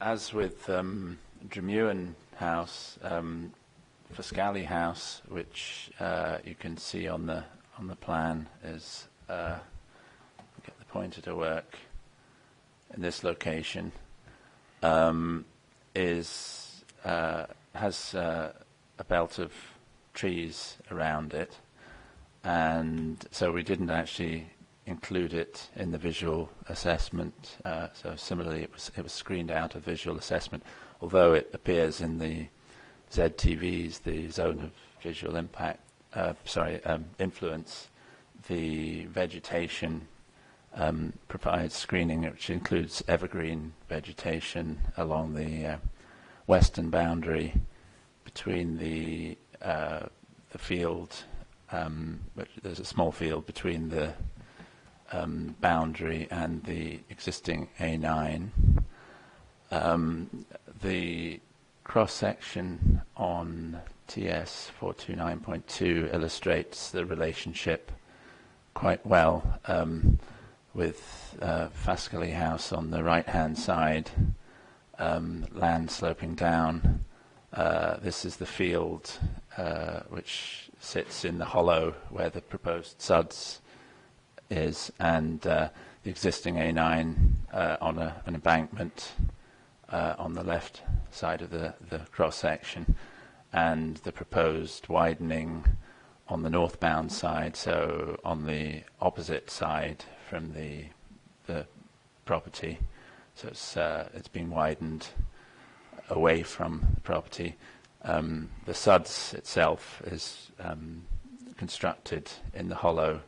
As with Druimuan House, Faskally House, which you can see on the plan, is get the pointer to work in this location. Has a belt of trees around it, and so we didn't actually include it in the visual assessment. So similarly, it was screened out of visual assessment, although it appears in the ZTVs, the zone of visual impact, influence. The vegetation provides screening, which includes evergreen vegetation along the western boundary between the field. There's a small field between the boundary and the existing A9. The cross-section on TS 429.2 illustrates the relationship quite well, with Faskally House on the right-hand side, land sloping down. This is the field which sits in the hollow where the proposed SUDS is, and the existing A9 on an embankment on the left side of the cross-section, and the proposed widening on the northbound side, so on the opposite side from the property. So it's been widened away from the property. The SUDS itself is constructed in the hollow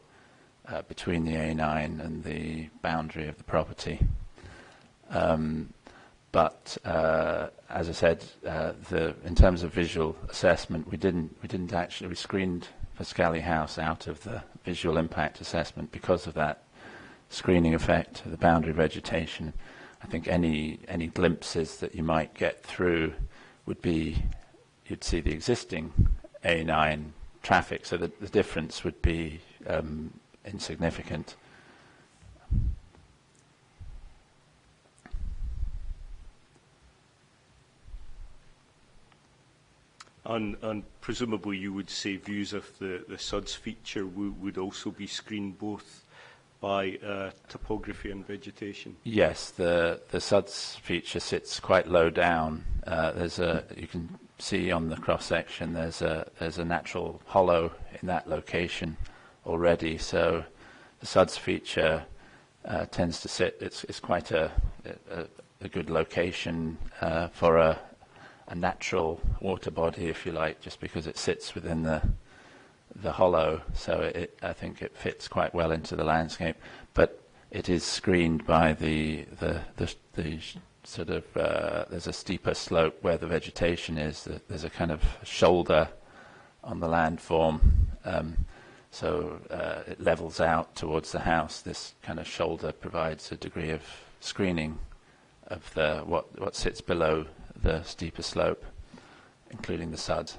between the A9 and the boundary of the property. But as I said, in terms of visual assessment, we screened Faskally House out of the visual impact assessment because of that screening effect of the boundary vegetation. I think any glimpses that you might get through would be, you'd see the existing A9 traffic, so the difference would be insignificant. And presumably you would say views of the SUDS feature would also be screened both by topography and vegetation? Yes, the SUDS feature sits quite low down. You can see on the cross section there's a natural hollow in that location already. So the SUDS feature tends to sit. It's quite a good location for a natural water body, if you like, just because it sits within the hollow. So I think it fits quite well into the landscape. But it is screened by the sort of there's a steeper slope where the vegetation is. There's a kind of shoulder on the landform, so it levels out towards the house. This kind of shoulder provides a degree of screening of what sits below the steeper slope, including the SUDs.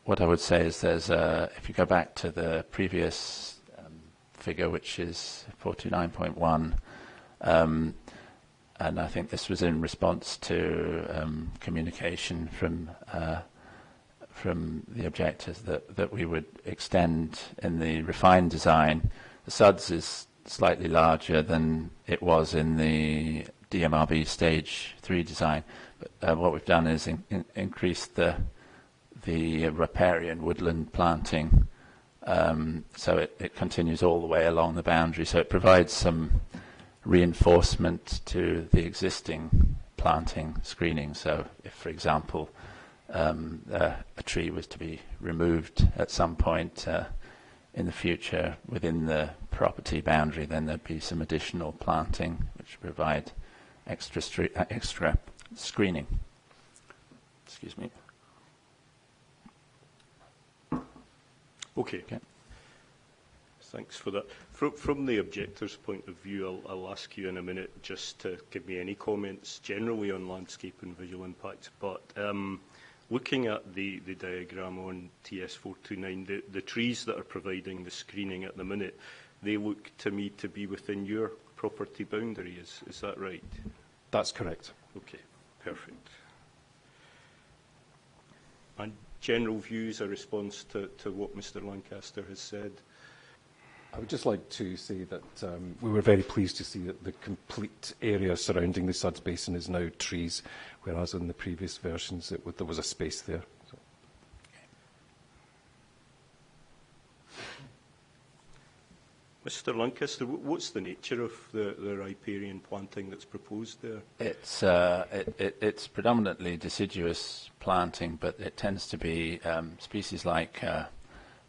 What I would say is if you go back to the previous figure, which is 429.1, and I think this was in response to communication from the objectors that we would extend in the refined design. The SUDS is slightly larger than it was in the DMRB Stage 3 design, but what we've done is increase the riparian woodland planting, so it continues all the way along the boundary, so it provides some reinforcement to the existing planting screening. So if, for example, a tree was to be removed at some point in the future within the property boundary, then there'd be some additional planting which provide extra screening. Excuse me. Okay. Thanks for that. From the objector's point of view, I'll ask you in a minute just to give me any comments generally on landscape and visual impacts. But looking at the diagram on TS429, the trees that are providing the screening at the minute, they look to me to be within your property boundary. Is that right? That's correct. Okay, perfect. And general views, a response to what Mr. Lancaster has said? I would just like to say that we were very pleased to see that the complete area surrounding the SUDS basin is now trees, whereas in the previous versions there was a space there. So. Mr. Lancaster, what's the nature of the riparian planting that's proposed there? It's predominantly deciduous planting, but it tends to be species like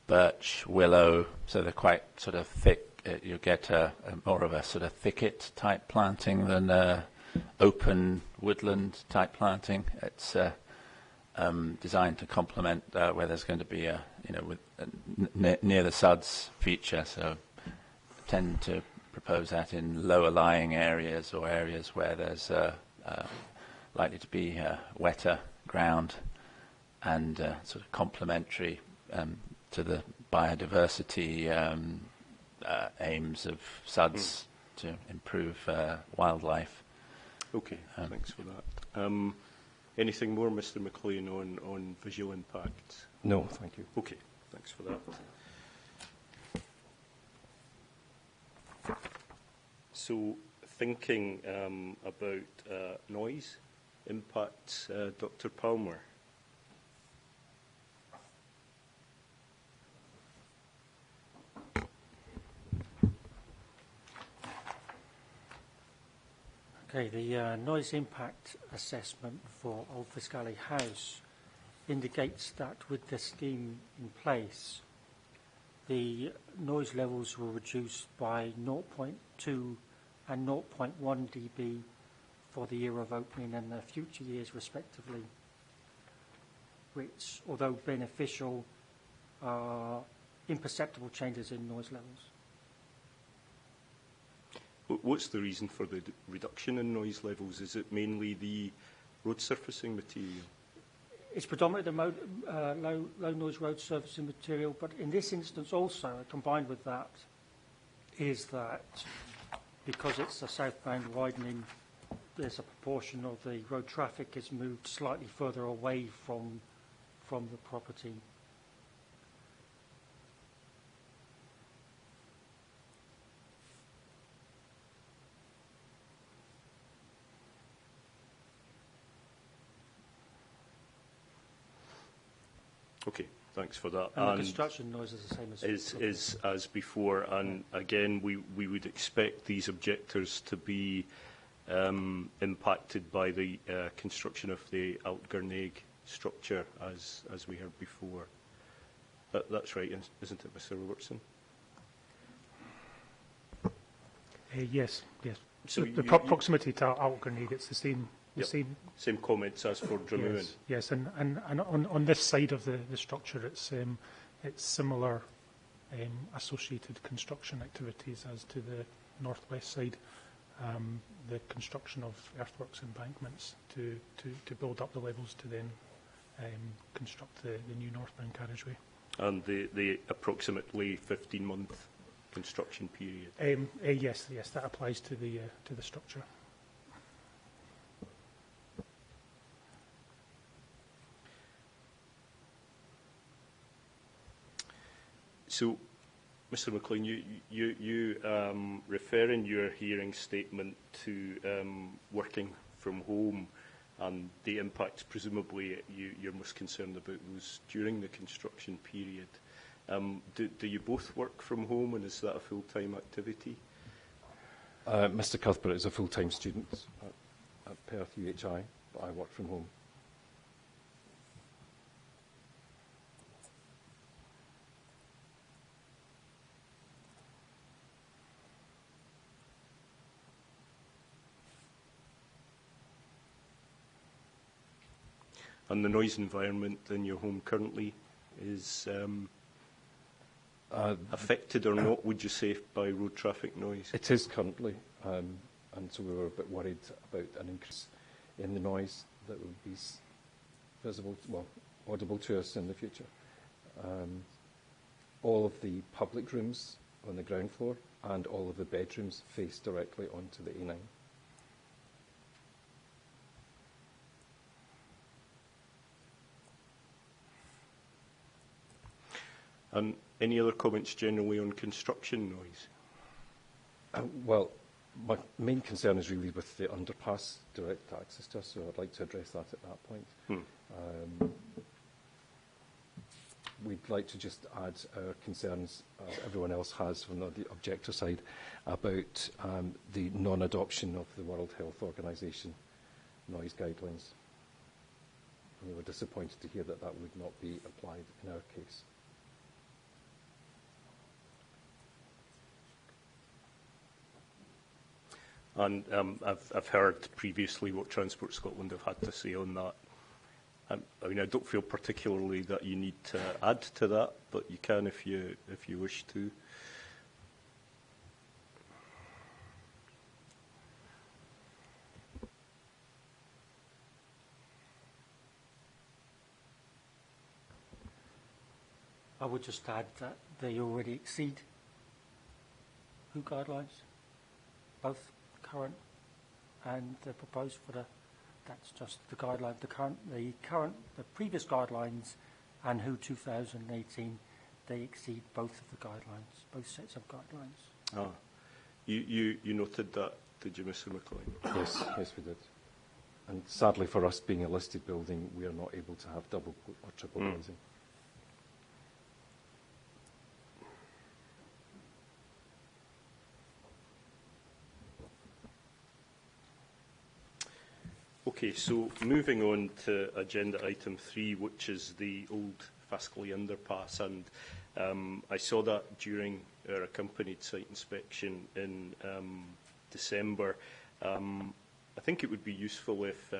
birch, willow, so they're quite sort of thick. You get more of a sort of thicket type planting than open woodland type planting. It's designed to complement where there's going to be near the SUDS feature. So tend to propose that in lower lying areas or areas where there's likely to be wetter ground and sort of complementary to the biodiversity aims of SUDS to improve wildlife. Okay, thanks for that. Anything more, Mr. McLean, on visual impact? No, thank you. Okay, thanks for that. So, thinking about noise impacts, Dr. Palmer. Okay, the noise impact assessment for Old Faskally House indicates that with the scheme in place, the noise levels were reduced by 0.2 and 0.1 dB for the year of opening and the future years respectively, which, although beneficial, are imperceptible changes in noise levels. What's the reason for the reduction in noise levels? Is it mainly the road surfacing material? It's predominantly the low noise road surfacing material, but in this instance also, combined with that, is that because it's a southbound widening, there's a proportion of the road traffic is moved slightly further away from the property. Okay, thanks for that. And the construction noise is the same as is as before, and again, we would expect these objectors to be impacted by the construction of the Altgerneg structure, as we heard before. That's right, isn't it, Mr. Robertson? Yes, yes. So the proximity to Altgerneg, it's the same. Same comments as for Druimuan. Yes, and on this side of the structure, it's similar associated construction activities as to the northwest side. The construction of earthworks embankments to build up the levels to then construct the new northbound carriageway. And the approximately 15-month construction period. Yes, that applies to the structure. So, Mr. McLean, you refer in your hearing statement to working from home and the impacts presumably you're most concerned about those during the construction period. Do you both work from home, and is that a full-time activity? Mr. Cuthbert is a full-time student at Perth UHI, but I work from home. And the noise environment in your home currently is affected or not, would you say, by road traffic noise? It is currently, and so we were a bit worried about an increase in the noise that would be visible, well, audible to us in the future. All of the public rooms on the ground floor and all of the bedrooms face directly onto the A9. And any other comments generally on construction noise? Well, my main concern is really with the underpass direct access to us, so I'd like to address that at that point. We'd like to just add our concerns, as everyone else has from the objector side, about the non-adoption of the World Health Organization noise guidelines. And we were disappointed to hear that that would not be applied in our case. And I've heard previously what Transport Scotland have had to say on that. I mean, I don't feel particularly that you need to add to that, but you can if you wish to. I would just add that they already exceed WHO guidelines, both current and the proposed for that's just the guideline. The previous guidelines and WHO 2018, they exceed both of the guidelines, both sets of guidelines. Ah, you noted that, did you, Mr. McLean? Yes, we did. And sadly for us, being a listed building, we are not able to have double or triple glazing. Okay, so moving on to agenda item 3, which is the old Faskally underpass, and I saw that during our accompanied site inspection in December. I think it would be useful if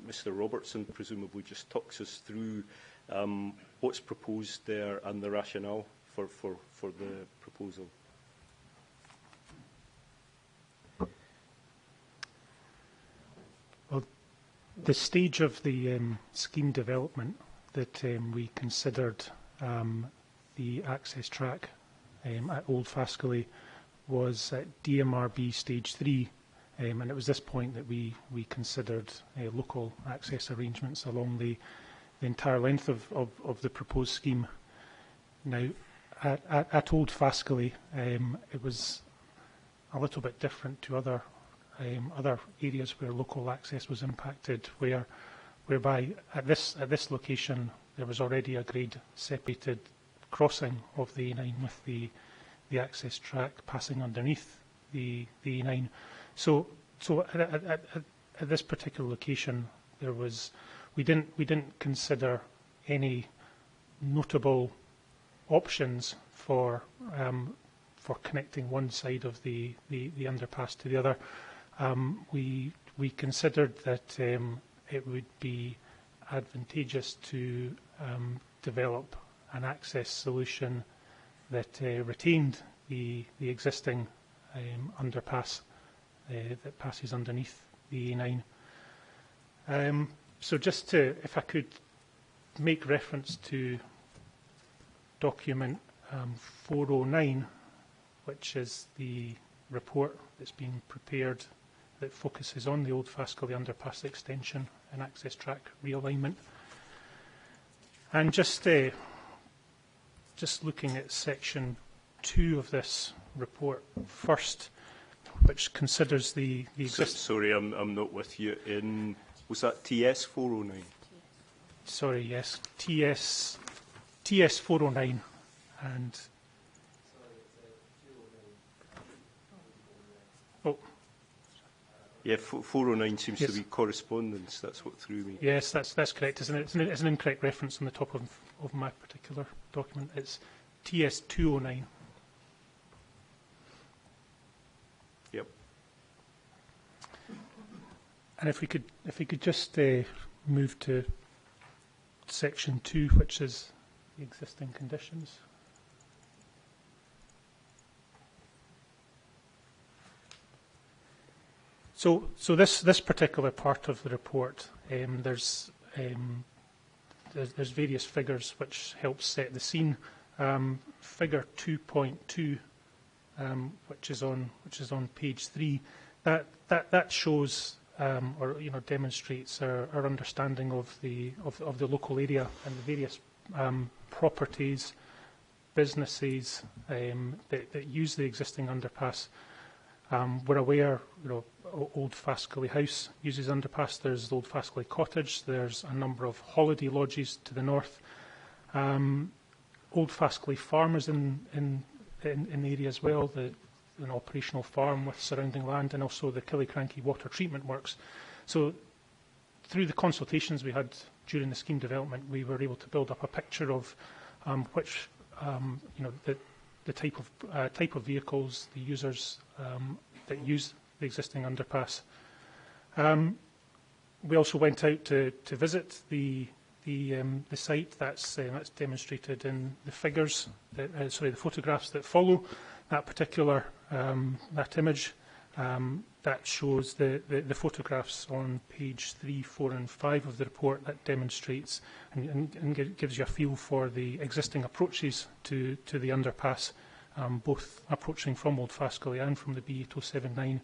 Mr. Robertson presumably just talks us through what's proposed there and the rationale for the proposal. The stage of the scheme development that we considered the access track at Old Faskally was at DMRB stage 3, and it was this point that we considered local access arrangements along the entire length of the proposed scheme. Now, at Old Faskally, it was a little bit different to other areas where local access was impacted, whereby at this location there was already a grade separated crossing of the A9 with the access track passing underneath the A9. So at this particular location, we didn't consider any notable options for connecting one side of the underpass to the other. We considered that it would be advantageous to develop an access solution that retained the existing underpass that passes underneath the A9. So just to, if I could make reference to document 409, which is the report that's been prepared that focuses on the Old Faskally underpass extension and access track realignment. And just looking at section 2 of this report first, which considers the Sorry, I'm not with you. Was that TS 409? Sorry, yes, TS 409 and. Oh. Yeah, 409 seems to be correspondence. That's what threw me. Yes, that's correct. It's an incorrect reference on the top of my particular document. It's TS 209. Yep. And if we could just move to section 2, which is the existing conditions. So this particular part of the report, there's various figures which help set the scene. Figure 2.2, which is on page 3, that shows or demonstrates our understanding of the local area and the various properties, businesses that use the existing underpass. We're aware, Old Faskally House uses underpass. There's Old Faskally Cottage. There's a number of holiday lodges to the north. Old Faskally Farm is in the area as well. An operational farm with surrounding land, and also the Killiecrankie water treatment works. So, through the consultations we had during the scheme development, we were able to build up a picture of which, the type of vehicles, the users that use the existing underpass. We also went out to visit the site. That's demonstrated in the figures, the photographs that follow that particular that image. That shows the photographs on page 3, 4, and 5 of the report that demonstrates and gives you a feel for the existing approaches to the underpass, both approaching from Old Faskally and from the B8079.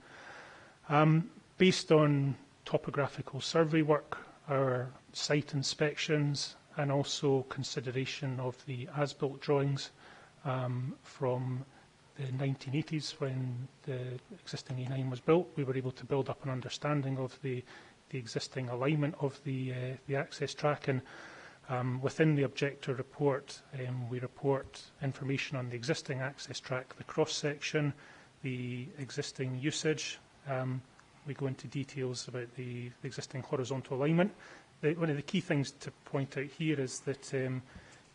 Based on topographical survey work, our site inspections, and also consideration of the as-built drawings from the 1980s when the existing A9 was built, we were able to build up an understanding of the existing alignment of the access track. And within the objector report, we report information on the existing access track, the cross-section, the existing usage. We go into details about the existing horizontal alignment. One of the key things to point out here is that the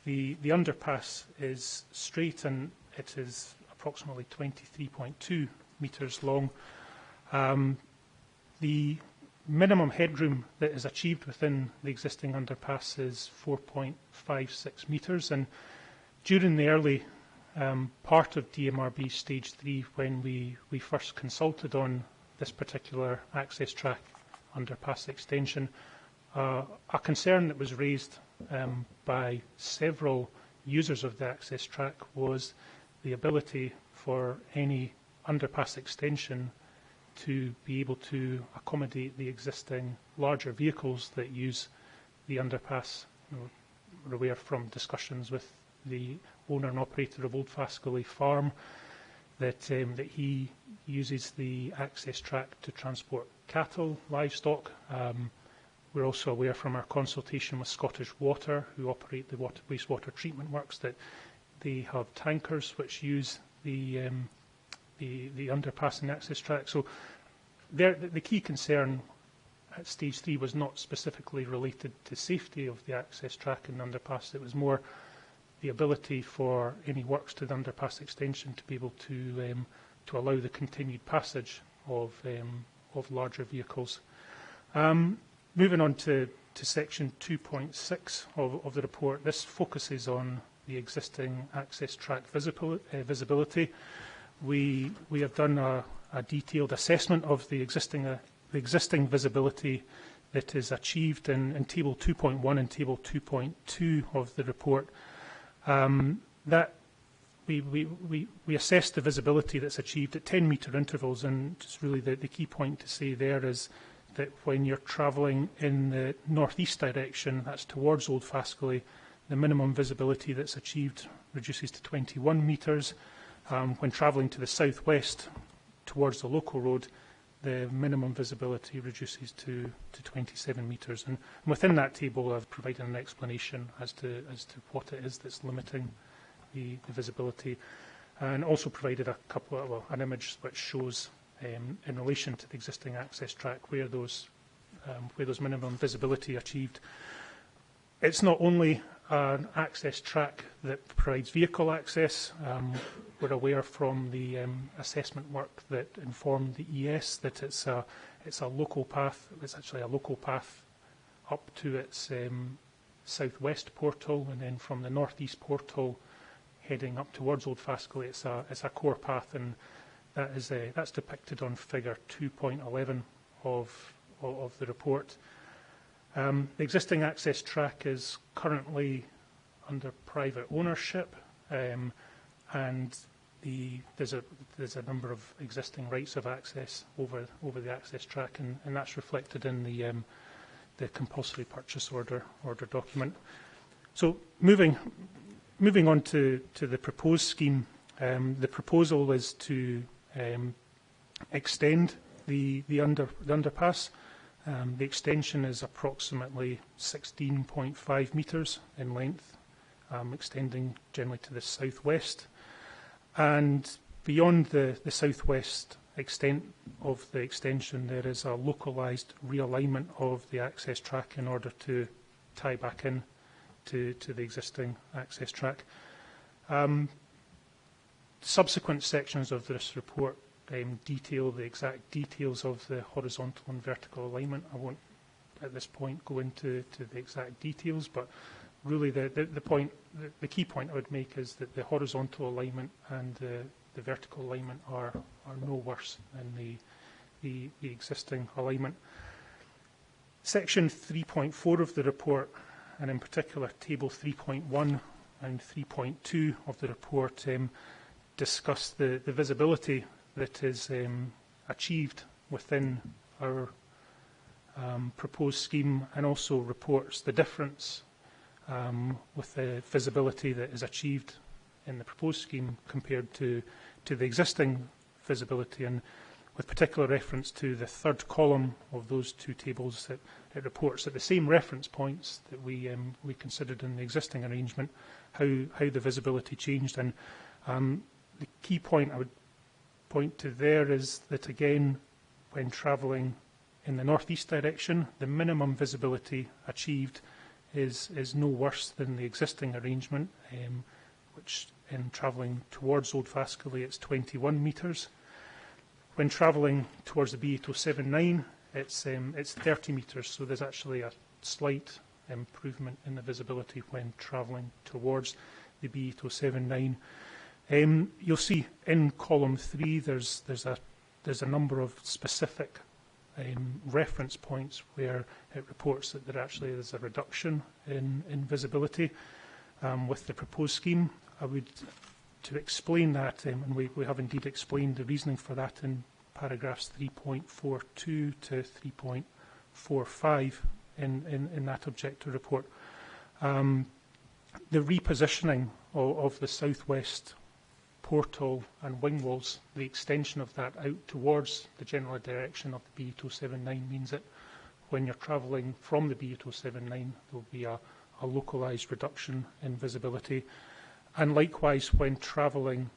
underpass is straight and it is approximately 23.2 metres long. The minimum headroom that is achieved within the existing underpass is 4.56 metres, and during the early part of DMRB stage 3, when we first consulted on this particular access track underpass extension. A concern that was raised by several users of the access track was the ability for any underpass extension to be able to accommodate the existing larger vehicles that use the underpass. We're aware from discussions with the owner and operator of Old Faskally Farm that he uses the access track to transport cattle, livestock. We're also aware from our consultation with Scottish Water, who operate the wastewater treatment works, that they have tankers which use the underpass and access track. So the key concern at stage 3 was not specifically related to safety of the access track and underpass. It was more the ability for any works to the underpass extension to be able to allow the continued passage of larger vehicles. Moving on to section 2.6 of the report, this focuses on the existing access track visibility. We have done a detailed assessment of the existing visibility that is achieved in Table 2.1 and Table 2.2 of the report. That we assessed the visibility that's achieved at 10-metre intervals, and just really the key point to say there is that when you're travelling in the northeast direction, that's towards Old Faskally, the minimum visibility that's achieved reduces to 21 metres. When travelling to the southwest towards the local road, the minimum visibility reduces to 27 metres. And within that table, I've provided an explanation as to what it is that's limiting the visibility, and also provided an image which shows in relation to the existing access track where those minimum visibility achieved. It's not only an access track that provides vehicle access. We're aware from the assessment work that informed the ES that it's a local path. It's actually a local path up to its southwest portal, and then from the northeast portal heading up towards Old Faskally, it's a core path, and that's depicted on figure 2.11 of the report. The existing access track is currently under private ownership, and there's a number of existing rights of access over the access track, and that's reflected in the compulsory purchase order document. So moving on to the proposed scheme, the proposal is to extend the underpass. The extension is approximately 16.5 metres in length, extending generally to the southwest. And beyond the southwest extent of the extension, there is a localised realignment of the access track in order to tie back in to the existing access track. Subsequent sections of this report detail the exact details of the horizontal and vertical alignment. I won't at this point go into the exact details, but really the key point I would make is that the horizontal alignment and the vertical alignment are no worse than the existing alignment. Section 3.4 of the report, and in particular Table 3.1 and 3.2 of the report, discuss the visibility that is achieved within our proposed scheme, and also reports the difference with the visibility that is achieved in the proposed scheme compared to the existing visibility, and with particular reference to the third column of those two tables, it reports at the same reference points that we considered in the existing arrangement how the visibility changed. And the key point I would point to there is that, again, when travelling in the northeast direction, the minimum visibility achieved is no worse than the existing arrangement, which in travelling towards Old Faskally, it's 21 metres. When travelling towards the B8079, it's 30 metres, so there's actually a slight improvement in the visibility when travelling towards the B8079. You'll see in column 3 there's a number of specific reference points where it reports that there actually is a reduction in visibility with the proposed scheme. To explain that, and we have indeed explained the reasoning for that in paragraphs 3.42 to 3.45 in that objective report. The repositioning of the southwest portal and wing walls, the extension of that out towards the general direction of the B8079 means that when you're travelling from the B8079, there will be a localised reduction in visibility. And likewise, when travelling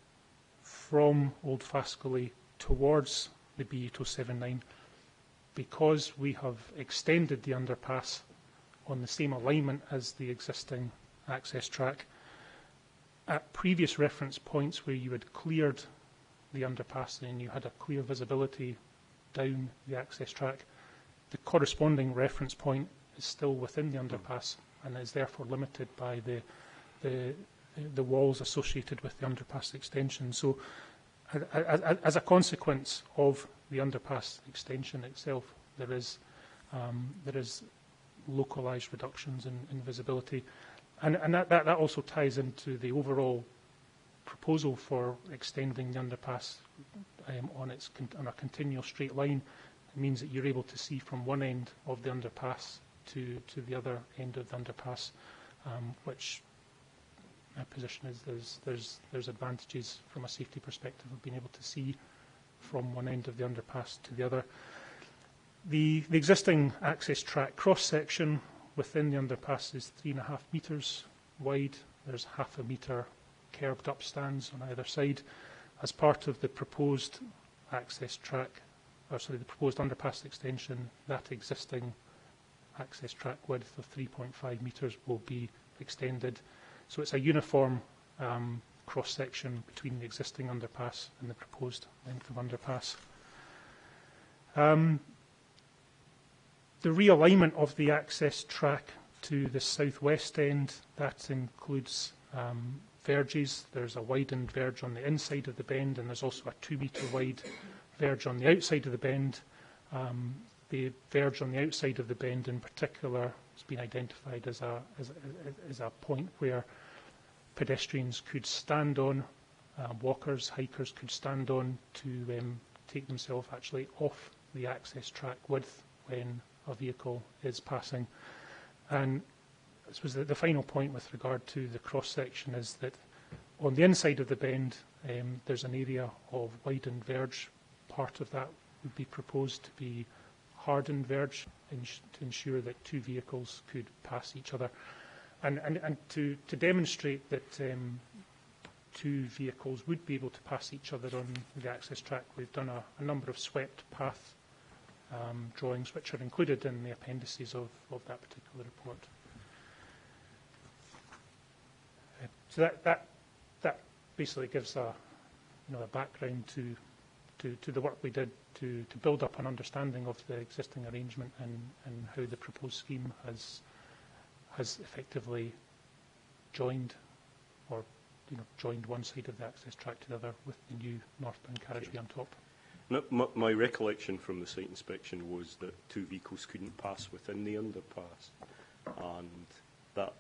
from Old Faskally towards the B8079, because we have extended the underpass on the same alignment as the existing access track, at previous reference points where you had cleared the underpass and you had a clear visibility down the access track, the corresponding reference point is still within the underpass and is therefore limited by the walls associated with the underpass extension. So as a consequence of the underpass extension itself, there is localised reductions in visibility. And that also ties into the overall proposal for extending the underpass on a continual straight line. It means that you're able to see from one end of the underpass to the other end of the underpass, which my position is there's advantages from a safety perspective of being able to see from one end of the underpass to the other. The existing access track cross-section within the underpass is 3.5 metres wide. There's 0.5 metre kerbed up stands on either side. As part of the proposed access track, the proposed underpass extension, that existing access track width of 3.5 metres will be extended. So it's a uniform cross-section between the existing underpass and the proposed length of underpass. The realignment of the access track to the southwest end, that includes verges. There's a widened verge on the inside of the bend, and there's also a 2 metre wide verge on the outside of the bend. The verge on the outside of the bend in particular has been identified as a point where pedestrians could stand on, walkers, hikers could stand on to take themselves actually off the access track width when a vehicle is passing. And I suppose the final point with regard to the cross-section is that on the inside of the bend, there's an area of widened verge. Part of that would be proposed to be hardened verge to ensure that two vehicles could pass each other. And to demonstrate that two vehicles would be able to pass each other on the access track, we've done a number of swept path drawings which are included in the appendices of that particular report. So that basically gives a background to the work we did to build up an understanding of the existing arrangement and how the proposed scheme has effectively joined one side of the access track to the other with the new northbound carriageway on top. No, my recollection from the site inspection was that two vehicles couldn't pass within the underpass, and that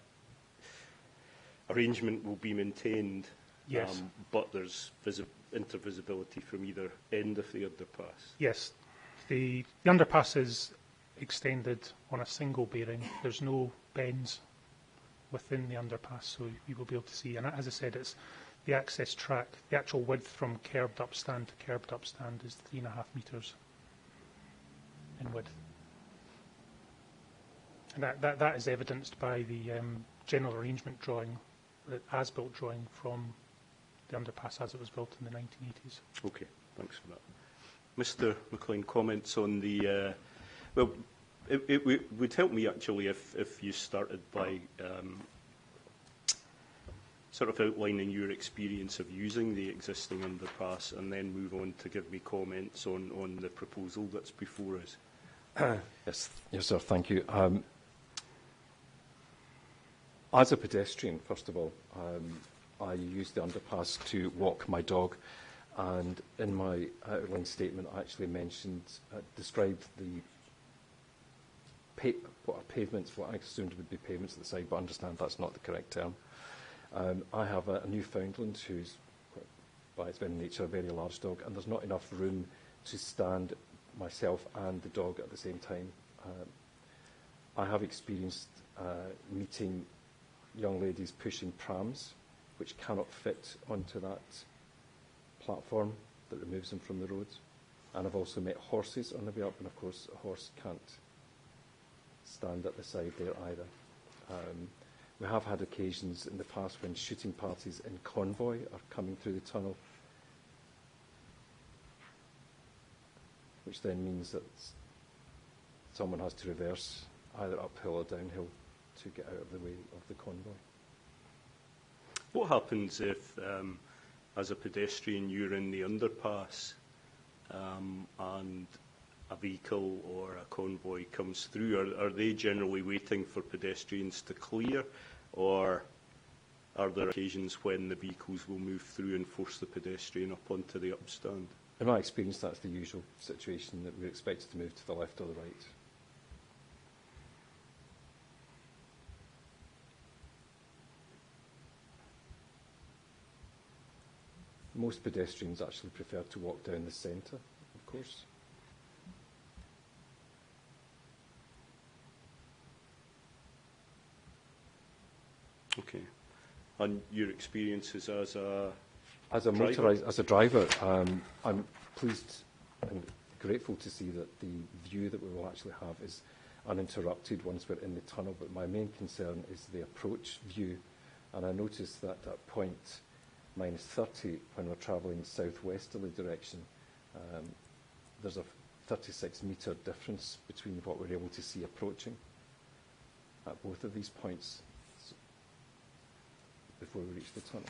arrangement will be maintained. Yes. But there's intervisibility from either end of the underpass. Yes. The underpass is extended on a single bearing. There's no bends within the underpass, so you will be able to see. And as I said, it's the access track. The actual width from kerbed up stand to kerbed up stand is 3.5 metres in width. And that is evidenced by the general arrangement drawing, the as-built drawing from the underpass as it was built in the 1980s. Okay, thanks for that. Mr. McLean, comments on the... well, it would help me actually if you started by sort of outlining your experience of using the existing underpass and then move on to give me comments on the proposal that's before us. Yes, sir, thank you. As a pedestrian, first of all, I use the underpass to walk my dog And in my outline statement, I actually described what are pavements, what I assumed would be pavements at the side, but I understand that's not the correct term. I have a Newfoundland who's, by its very nature, a very large dog, and there's not enough room to stand myself and the dog at the same time. I have experienced meeting young ladies pushing prams, which cannot fit onto that platform that removes them from the road. And I've also met horses on the way up, and of course a horse can't stand at the side there either. We have had occasions in the past when shooting parties in convoy are coming through the tunnel, which then means that someone has to reverse either uphill or downhill to get out of the way of the convoy. What happens if, as a pedestrian, you're in the underpass and a vehicle or a convoy comes through? Are they generally waiting for pedestrians to clear, or are there occasions when the vehicles will move through and force the pedestrian up onto the upstand? In my experience, that's the usual situation, that we're expected to move to the left or the right. Most pedestrians actually prefer to walk down the centre, of course. Okay. And your experiences as a driver, I'm pleased and grateful to see that the view that we will actually have is uninterrupted once we're in the tunnel, but my main concern is the approach view. And I noticed that at point -30, when we're travelling southwesterly direction, there's a 36-metre difference between what we're able to see approaching at both of these points before we reach the tunnel.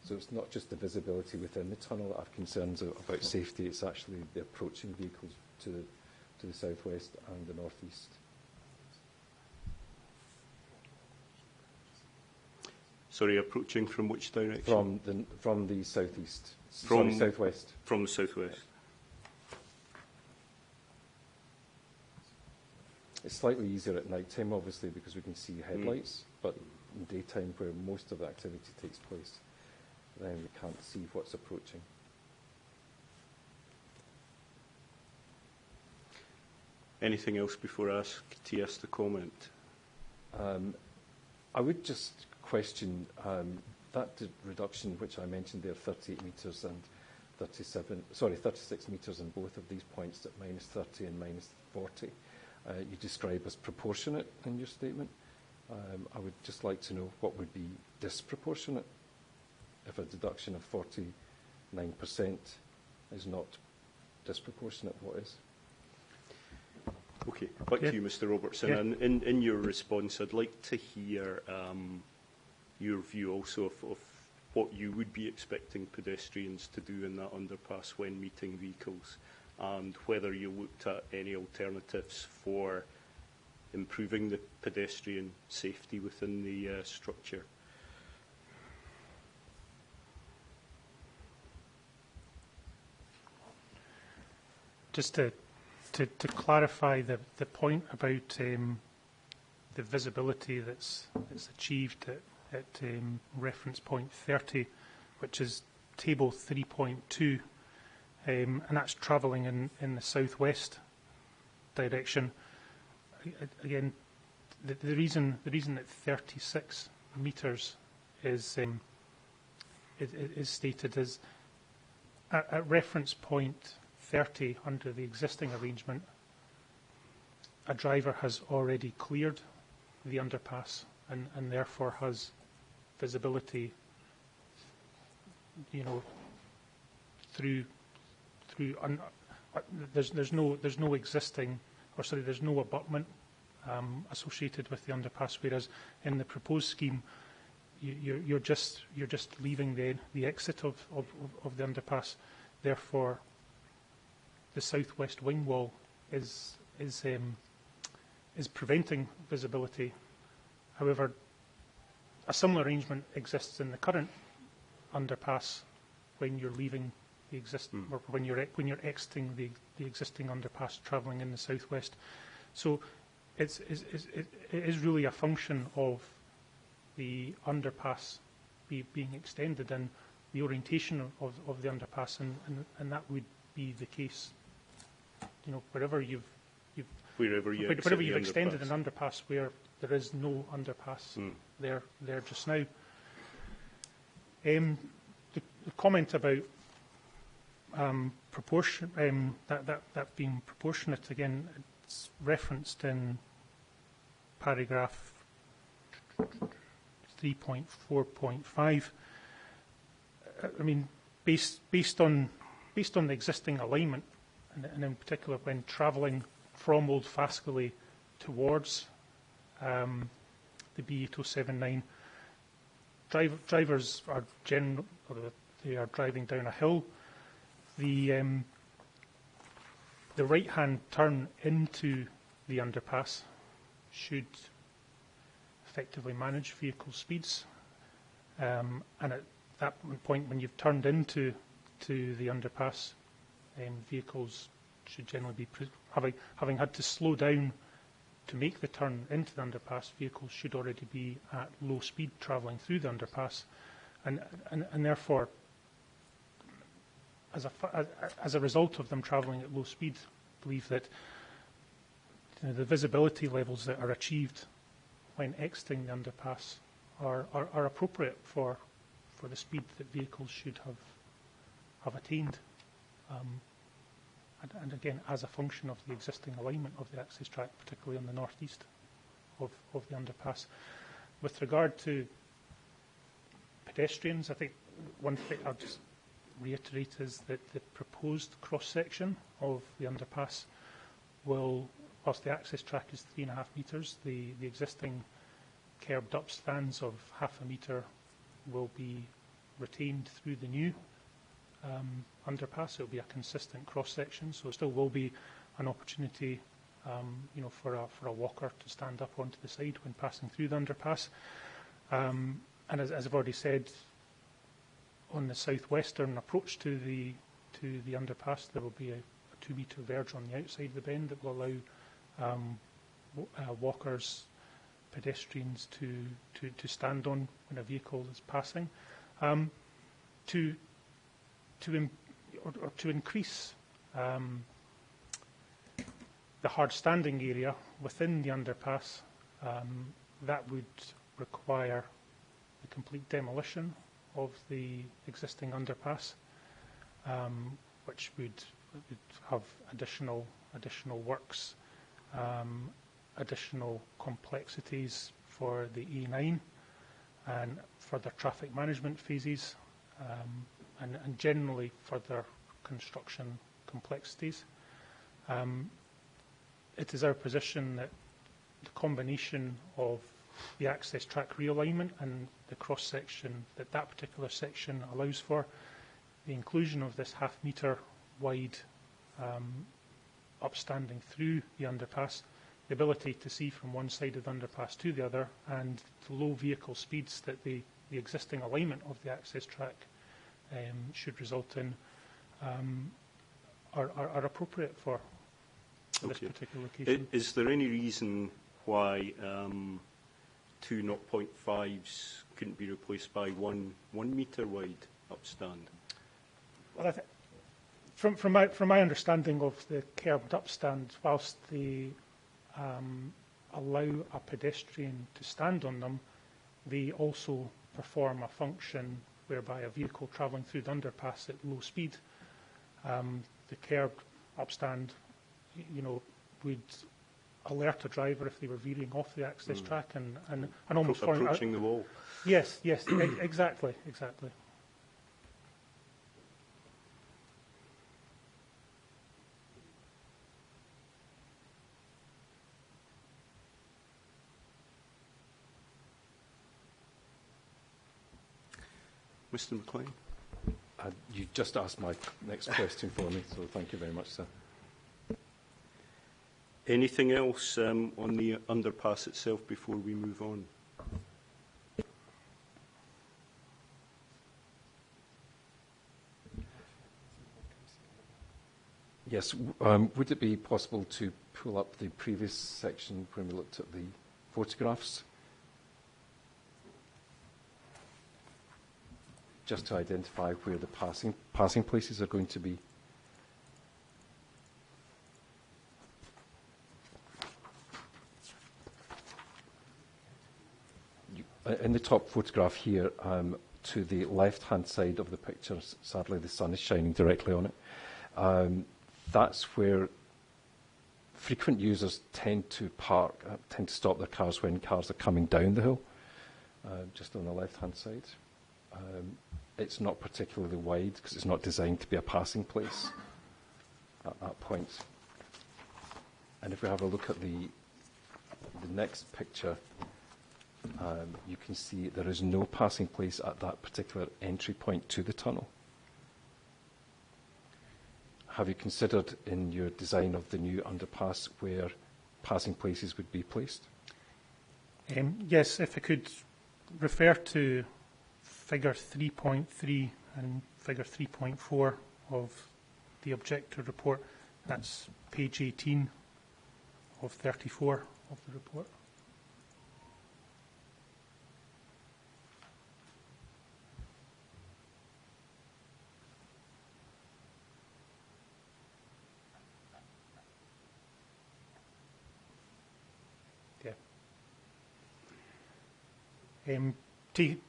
So it's not just the visibility within the tunnel that I have concerns about safety, it's actually the approaching vehicles to the southwest and the northeast. Sorry, approaching from which direction? From the southeast. Southwest. From the southwest. It's slightly easier at night time, obviously, because we can see headlights, but in daytime, where most of the activity takes place, then we can't see what's approaching. Anything else before I ask TS to comment? I would just question that reduction, which I mentioned there, 38 metres and 36 metres in both of these points at -30 and -40. You describe as proportionate in your statement. I would just like to know what would be disproportionate if a deduction of 49% is not disproportionate. What is? Okay, back to you, Mr. Robertson. Yeah. And in your response, I'd like to hear your view also of what you would be expecting pedestrians to do in that underpass when meeting vehicles, and whether you looked at any alternatives for improving the pedestrian safety within the structure. Just to clarify the point about the visibility that's achieved at reference point 30, which is table 3.2, and that's travelling in the southwest direction. Again, the reason that 36 metres is stated is at reference point 30 under the existing arrangement, a driver has already cleared the underpass and therefore has visibility, through there's no existing, or sorry, there's no abutment associated with the underpass, whereas in the proposed scheme you're just leaving the exit of the underpass. Therefore the southwest wing wall is preventing visibility. However, a similar arrangement exists in the current underpass when you're leaving the existing, or when you're exiting the existing underpass travelling in the southwest. So it is really a function of the underpass being extended and the orientation of the underpass, and that would be the case, wherever you've extended an underpass where there is no underpass there just now. The comment about proportion, that being proportionate, again, it's referenced in paragraph 3.4.5. I mean, based on the existing alignment, and in particular when travelling from Old Faskally towards the B8079, drivers are they are driving down a hill. The right-hand turn into the underpass should effectively manage vehicle speeds, and at that point, when you've turned into the underpass, vehicles should generally be having had to slow down to make the turn into the underpass. Vehicles should already be at low speed travelling through the underpass, and therefore, as a result of them travelling at low speed, believe that the visibility levels that are achieved when exiting the underpass are appropriate for the speed that vehicles should have attained, and again, as a function of the existing alignment of the access track, particularly on the northeast of the underpass. With regard to pedestrians, I think one thing I'll just reiterate is that the proposed cross-section of the underpass will, whilst the access track is 3.5 metres, the existing kerbed up stands of 0.5 metre will be retained through the new underpass. It will be a consistent cross-section, so there still will be an opportunity for a walker to stand up onto the side when passing through the underpass. And as I've already said, on the southwestern approach to the underpass, there will be a 2 metre verge on the outside of the bend that will allow walkers, pedestrians to stand on when a vehicle is passing. To increase the hard standing area within the underpass, that would require the complete demolition of the existing underpass, which would have additional works, additional complexities for the E9 and further traffic management phases, and generally further construction complexities. It is our position that the combination of the access track realignment and the cross-section that particular section allows for, the inclusion of this 0.5 metre wide upstanding through the underpass, the ability to see from one side of the underpass to the other, and the low vehicle speeds that the existing alignment of the access track should result in, are appropriate for this particular location. Is there any reason why 2 0.5s couldn't be replaced by 1 metre wide upstand? Well, I think from my understanding of the kerbed upstand, whilst they allow a pedestrian to stand on them, they also perform a function whereby a vehicle travelling through the underpass at low speed, the kerbed upstand, would alert a driver if they were veering off the access track and almost approaching the wall. Yes, exactly. Mr. McLean. You just asked my next question for me, so thank you very much, sir. Anything else on the underpass itself before we move on? Yes. Would it be possible to pull up the previous section when we looked at the photographs? Just to identify where the passing places are going to be. In the top photograph here, to the left-hand side of the picture, sadly the sun is shining directly on it, that's where frequent users tend to stop their cars when cars are coming down the hill, just on the left-hand side. It's not particularly wide because it's not designed to be a passing place at that point. And if we have a look at the next picture, you can see there is no passing place at that particular entry point to the tunnel. Have you considered in your design of the new underpass where passing places would be placed? Yes, if I could refer to figure 3.3 and figure 3.4 of the objective report. That's page 18 of 34 of the report.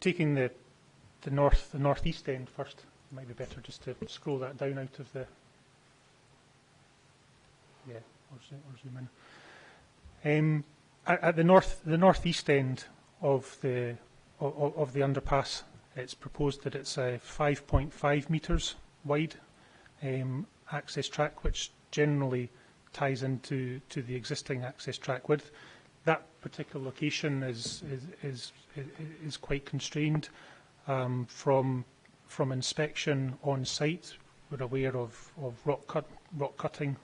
Taking the northeast end first, it might be better just to scroll that down out of the or zoom in. At the northeast end of the underpass, it's proposed that it's a 5.5 metres wide access track, which generally ties into the existing access track width. That particular location is quite constrained. From inspection on site, we're aware of rock cutting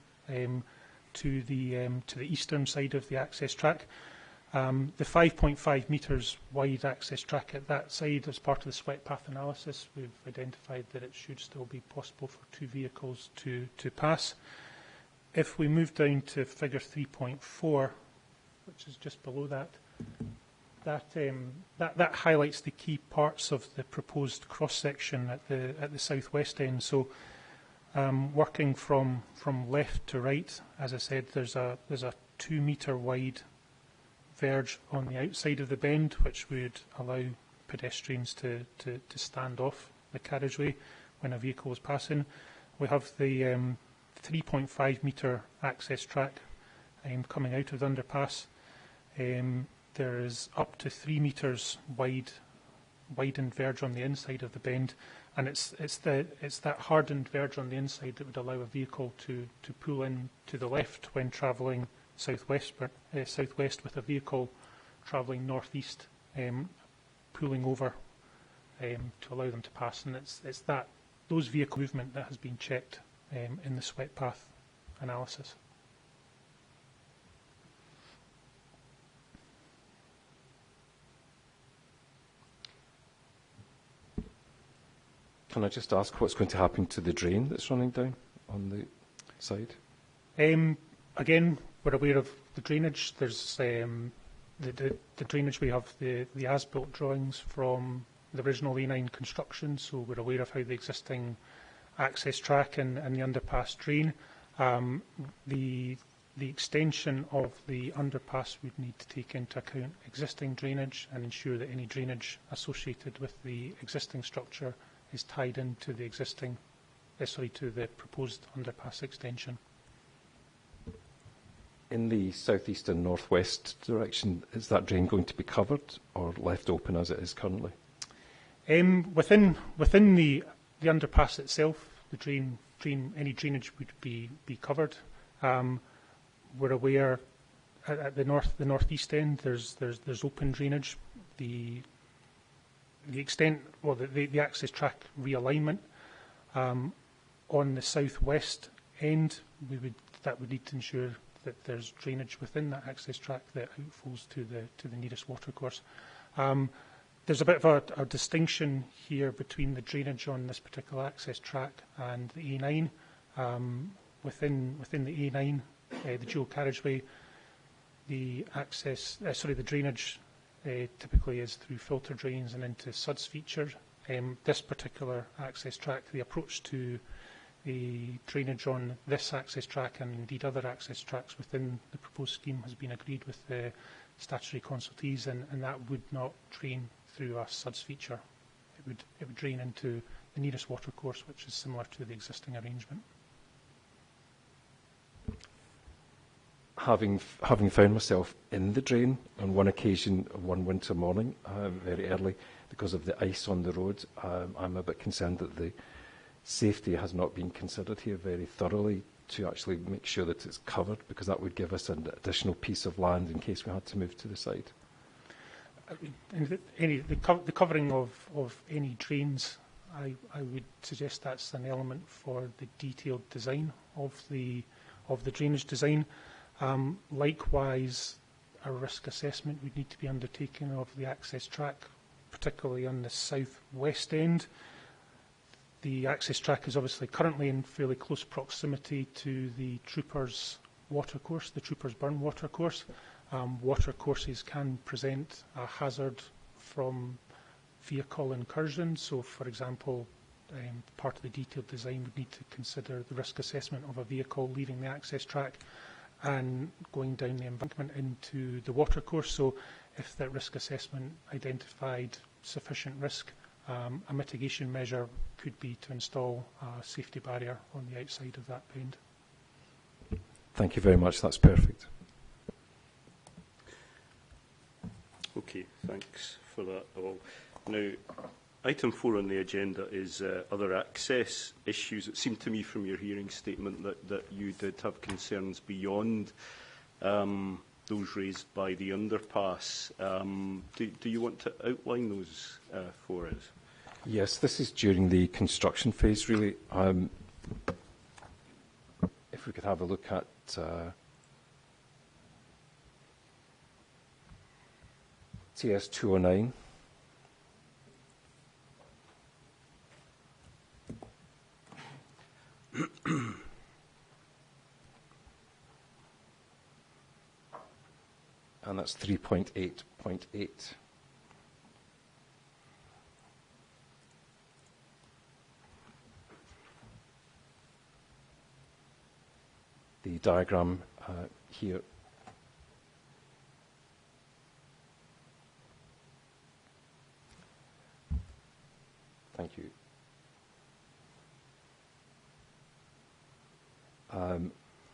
to the eastern side of the access track. The 5.5 metres wide access track at that side, as part of the swept path analysis, we've identified that it should still be possible for 2 vehicles to pass. If we move down to figure 3.4, which is just below that, that highlights the key parts of the proposed cross-section at the southwest end. So, working from left to right, as I said, there's a 2 metre wide verge on the outside of the bend, which would allow pedestrians to stand off the carriageway when a vehicle is passing. We have the 3.5 metre access track coming out of the underpass. There is up to 3 metres widened verge on the inside of the bend, and it's that hardened verge on the inside that would allow a vehicle to pull in to the left when travelling southwest with a vehicle travelling northeast, pulling over to allow them to pass. And it's those vehicle movement that has been checked in the swept path analysis. Can I just ask what's going to happen to the drain that's running down on the side? Again, we're aware of the drainage. There's the drainage. We have the as-built drawings from the original A9 construction, so we're aware of how the existing access track and the underpass drain. The extension of the underpass would need to take into account existing drainage and ensure that any drainage associated with the existing structure is tied into the to the proposed underpass extension. In the southeast and northwest direction, is that drain going to be covered or left open as it is currently? Within the underpass itself, any drainage would be covered. We're aware at the northeast end there's open drainage. The access track realignment on the southwest end, that would need to ensure that there's drainage within that access track that outflows to the nearest watercourse. There's a bit of a distinction here between the drainage on this particular access track and the A9. within the A9, the dual carriageway, the drainage typically is through filter drains and into suds feature. This particular access track, the approach to the drainage on this access track and indeed other access tracks within the proposed scheme has been agreed with the statutory consultees, and that would not drain through a suds feature. It would drain into the nearest watercourse, which is similar to the existing arrangement. Having found myself in the drain on one occasion, one winter morning, very early, because of the ice on the road, I'm a bit concerned that the safety has not been considered here very thoroughly to actually make sure that it's covered, because that would give us an additional piece of land in case we had to move to the side. The covering of any drains, I would suggest that's an element for the detailed design of the drainage design. Likewise, a risk assessment would need to be undertaken of the access track, particularly on the south-west end. The access track is obviously currently in fairly close proximity to the Troopers watercourse, the Troopers Burn watercourse. Watercourses can present a hazard from vehicle incursion. So, for example, part of the detailed design would need to consider the risk assessment of a vehicle leaving the access track and going down the embankment into the watercourse. So if that risk assessment identified sufficient risk, a mitigation measure could be to install a safety barrier on the outside of that bend. Thank you very much. That's perfect. Okay, thanks for that all. Now, item 4 on the agenda is other access issues. It seemed to me from your hearing statement that you did have concerns beyond those raised by the underpass. Do you want to outline those for us? Yes, this is during the construction phase, really. If we could have a look at TS 209. And that's 3.8.8. The diagram here thank you.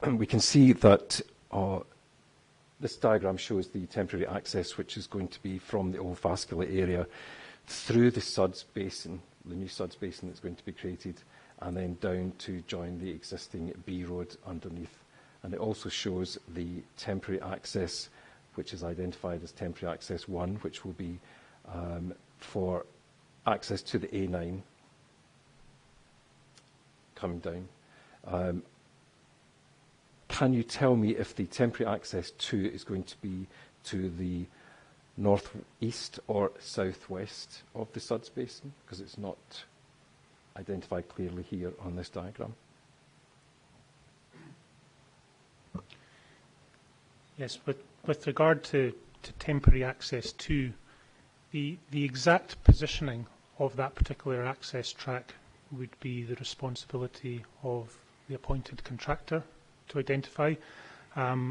We can see that this diagram shows the temporary access, which is going to be from the old Faskally area through the suds basin, the new suds basin that's going to be created, and then down to join the existing B road underneath. And it also shows the temporary access, which is identified as temporary access 1, which will be for access to the A9 coming down. Can you tell me if the temporary access 2 is going to be to the northeast or southwest of the suds basin? Because it's not identified clearly here on this diagram. Yes, with regard to temporary access 2, the exact positioning of that particular access track would be the responsibility of the appointed contractor to identify. The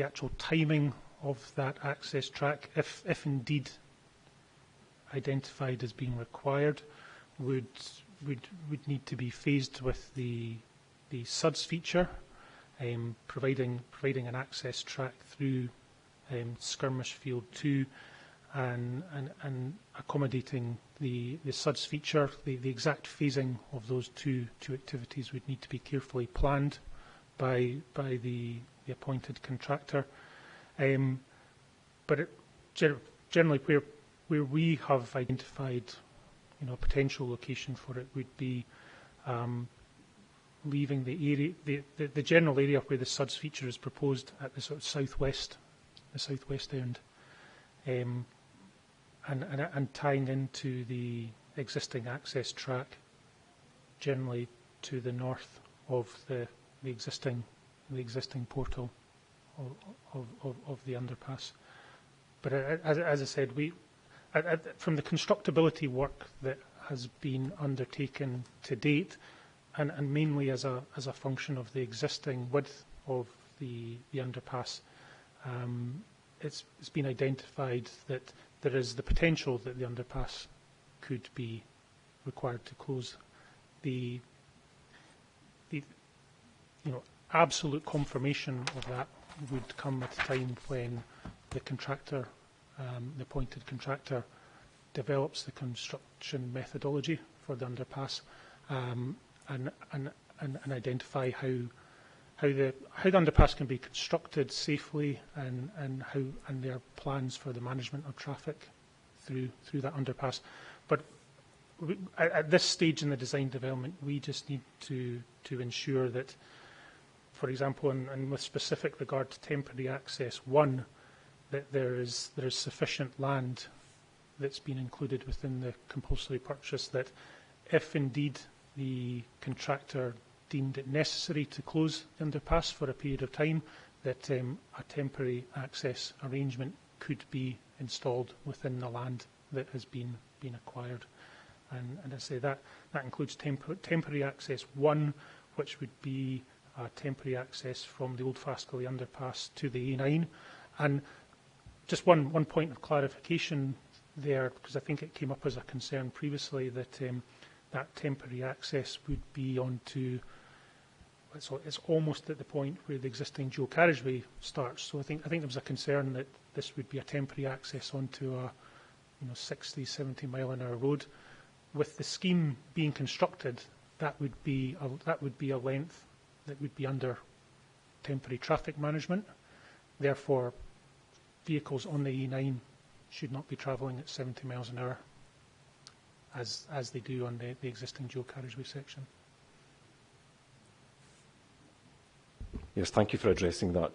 actual timing of that access track, if indeed identified as being required, would need to be phased with the suds feature, providing an access track through Skirmish Field 2 and accommodating the suds feature. The exact phasing of those two activities would need to be carefully planned by the appointed contractor. But generally, where we have identified, a potential location for it would be leaving the area, the general area where the suds feature is proposed at the sort of southwest end, and tying into the existing access track, generally to the north of the existing portal of the underpass. But as I said, from the constructability work that has been undertaken to date, and mainly as a function of the existing width of the underpass, it's been identified that there is the potential that the underpass could be required to close. The absolute confirmation of that would come at a time when the contractor, the appointed contractor, develops the construction methodology for the underpass, and identify how the underpass can be constructed safely, and their plans for the management of traffic through that underpass. But at this stage in the design development, we just need to ensure that, for example, and with specific regard to temporary access 1, that there is sufficient land that's been included within the compulsory purchase, that if indeed the contractor deemed it necessary to close the underpass for a period of time, that a temporary access arrangement could be installed within the land that has been acquired. And I say that includes temporary access 1, which would be temporary access from the old Faskally underpass to the A9. And just one point of clarification there, because I think it came up as a concern previously, that that temporary access would be onto, it's almost at the point where the existing dual carriageway starts. So I think there was a concern that this would be a temporary access onto a 60, 70 mile an hour road. With the scheme being constructed, that would be a length that would be under temporary traffic management. Therefore, vehicles on the E9 should not be travelling at 70 miles an hour as they do on the existing dual carriageway section. Yes, thank you for addressing that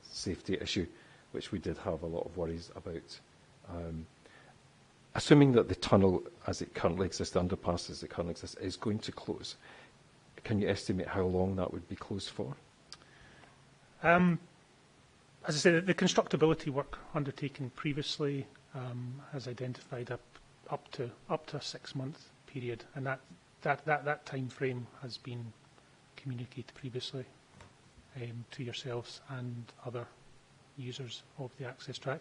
safety issue, which we did have a lot of worries about. Assuming that the tunnel as it currently exists, the underpass as it currently exists, is going to close, can you estimate how long that would be closed for? As I said, the constructability work undertaken previously has identified up to a 6-month period, and that time frame has been communicated previously to yourselves and other users of the access track.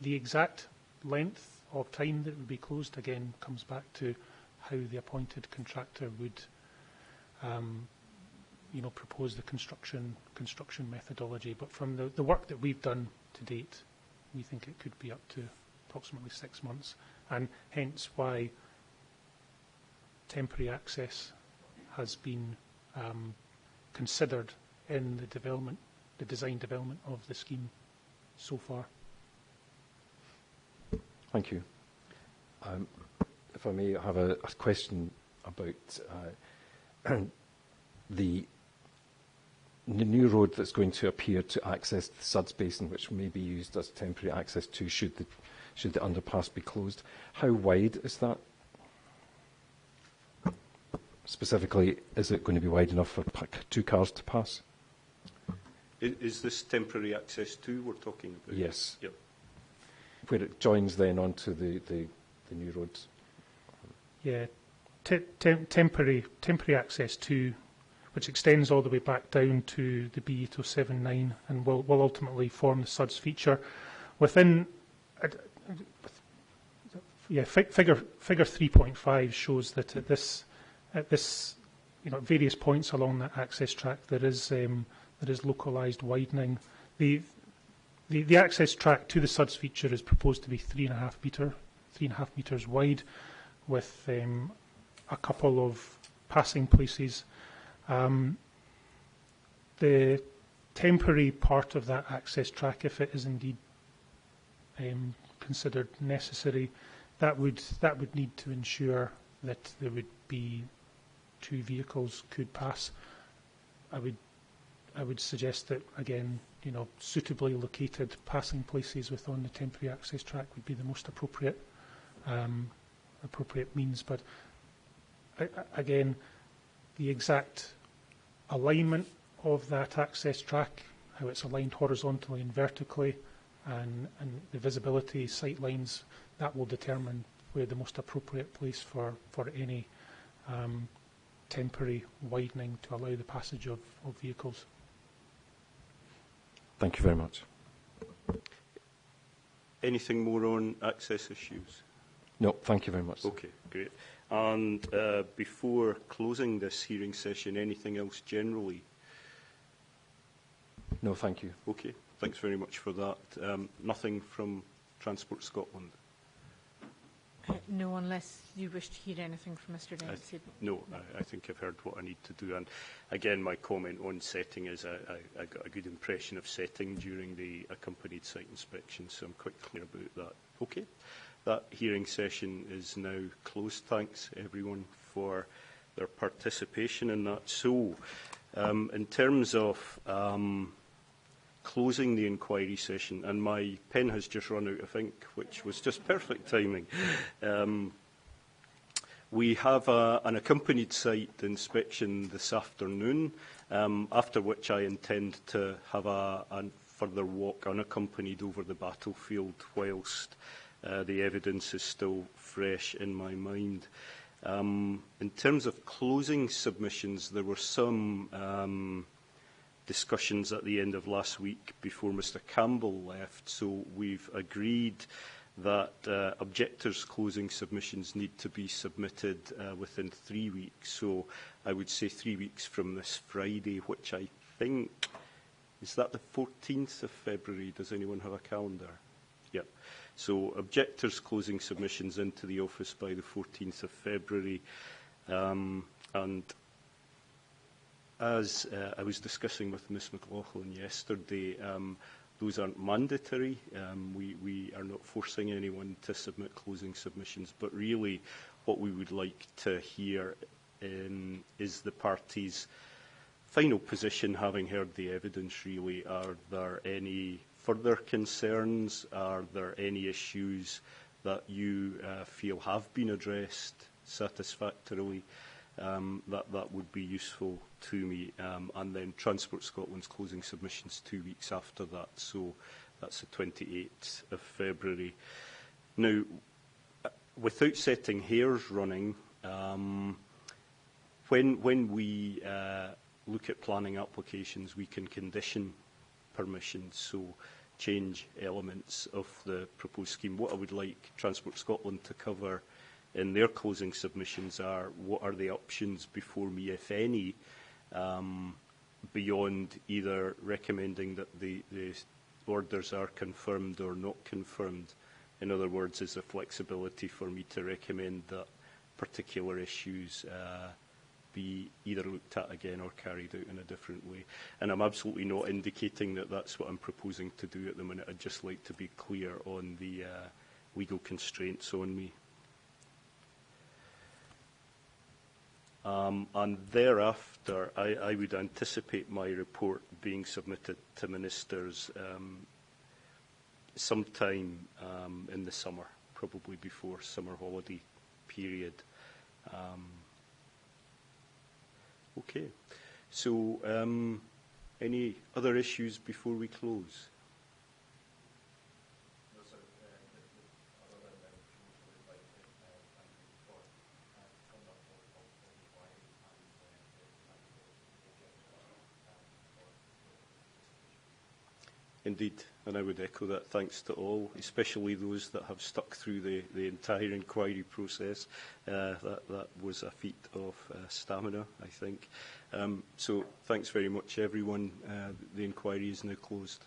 The exact length of time that would be closed, again, comes back to how the appointed contractor would propose the construction methodology. But from the work that we've done to date, we think it could be up to approximately 6 months, and hence why temporary access has been considered in the design development of the scheme so far. Thank you. If I may, I have a question about the new road that's going to appear to access the Suds Basin, which may be used as temporary access to should the underpass be closed. How wide is that? Specifically, is it going to be wide enough for 2 cars to pass? Is this temporary access 2 we're talking about? Yes. Yep. Where it joins then onto the new roads. Yeah, temporary access 2, which extends all the way back down to the B8079 and will ultimately form the Suds feature. Within, figure 3.5 shows that at this various points along that access track there is localised widening. The access track to the Suds feature is proposed to be 3.5 metres wide, with a couple of passing places. The temporary part of that access track, if it is indeed considered necessary, that would need to ensure that there would be 2 vehicles could pass. I would suggest that, again, suitably located passing places within the temporary access track would be the most appropriate means. But again, the exact alignment of that access track, how it's aligned horizontally and vertically, and the visibility sight lines, that will determine where the most appropriate place for any temporary widening to allow the passage of vehicles. Thank you very much. Anything more on access issues? No, thank you very much. Okay, great. And before closing this hearing session, anything else generally? No, thank you. Okay, thanks very much for that. Nothing from Transport Scotland? No, unless you wish to hear anything from Mr Dempsey. No, I think I've heard what I need to do. And again, my comment on setting is I got a good impression of setting during the accompanied site inspection, so I'm quite clear about that. Okay, that hearing session is now closed. Thanks, everyone, for their participation in that. So, in terms of closing the inquiry session, and my pen has just run out of ink, which was just perfect timing. We have an accompanied site inspection this afternoon, after which I intend to have a further walk unaccompanied over the battlefield whilst the evidence is still fresh in my mind. In terms of closing submissions, there were some discussions at the end of last week before Mr Campbell left, so we've agreed that objectors' closing submissions need to be submitted within 3 weeks. So I would say 3 weeks from this Friday, which I think, is that the 14th of February? Does anyone have a calendar? Yeah. So objectors' closing submissions into the office by the 14th of February. And as I was discussing with Ms McLaughlin yesterday, those aren't mandatory. We are not forcing anyone to submit closing submissions, but really what we would like to hear is the parties' final position, having heard the evidence, really. Are there any further concerns? Are there any issues that you feel have been addressed satisfactorily? That would be useful to me. And then Transport Scotland's closing submissions 2 weeks after that, so that's the 28th of February. Now, without setting hairs running, when we look at planning applications, we can condition permissions, so change elements of the proposed scheme. What I would like Transport Scotland to cover in their closing submissions are what are the options before me, if any, beyond either recommending that the orders are confirmed or not confirmed. In other words, is there flexibility for me to recommend that particular issues be either looked at again or carried out in a different way. And I'm absolutely not indicating that that's what I'm proposing to do at the minute. I'd just like to be clear on the legal constraints on me. And thereafter, I would anticipate my report being submitted to ministers sometime in the summer, probably before summer holiday period. Okay. So, any other issues before we close? Indeed, and I would echo that. Thanks to all, especially those that have stuck through the entire inquiry process. That was a feat of stamina, I think. So thanks very much, everyone. The inquiry is now closed.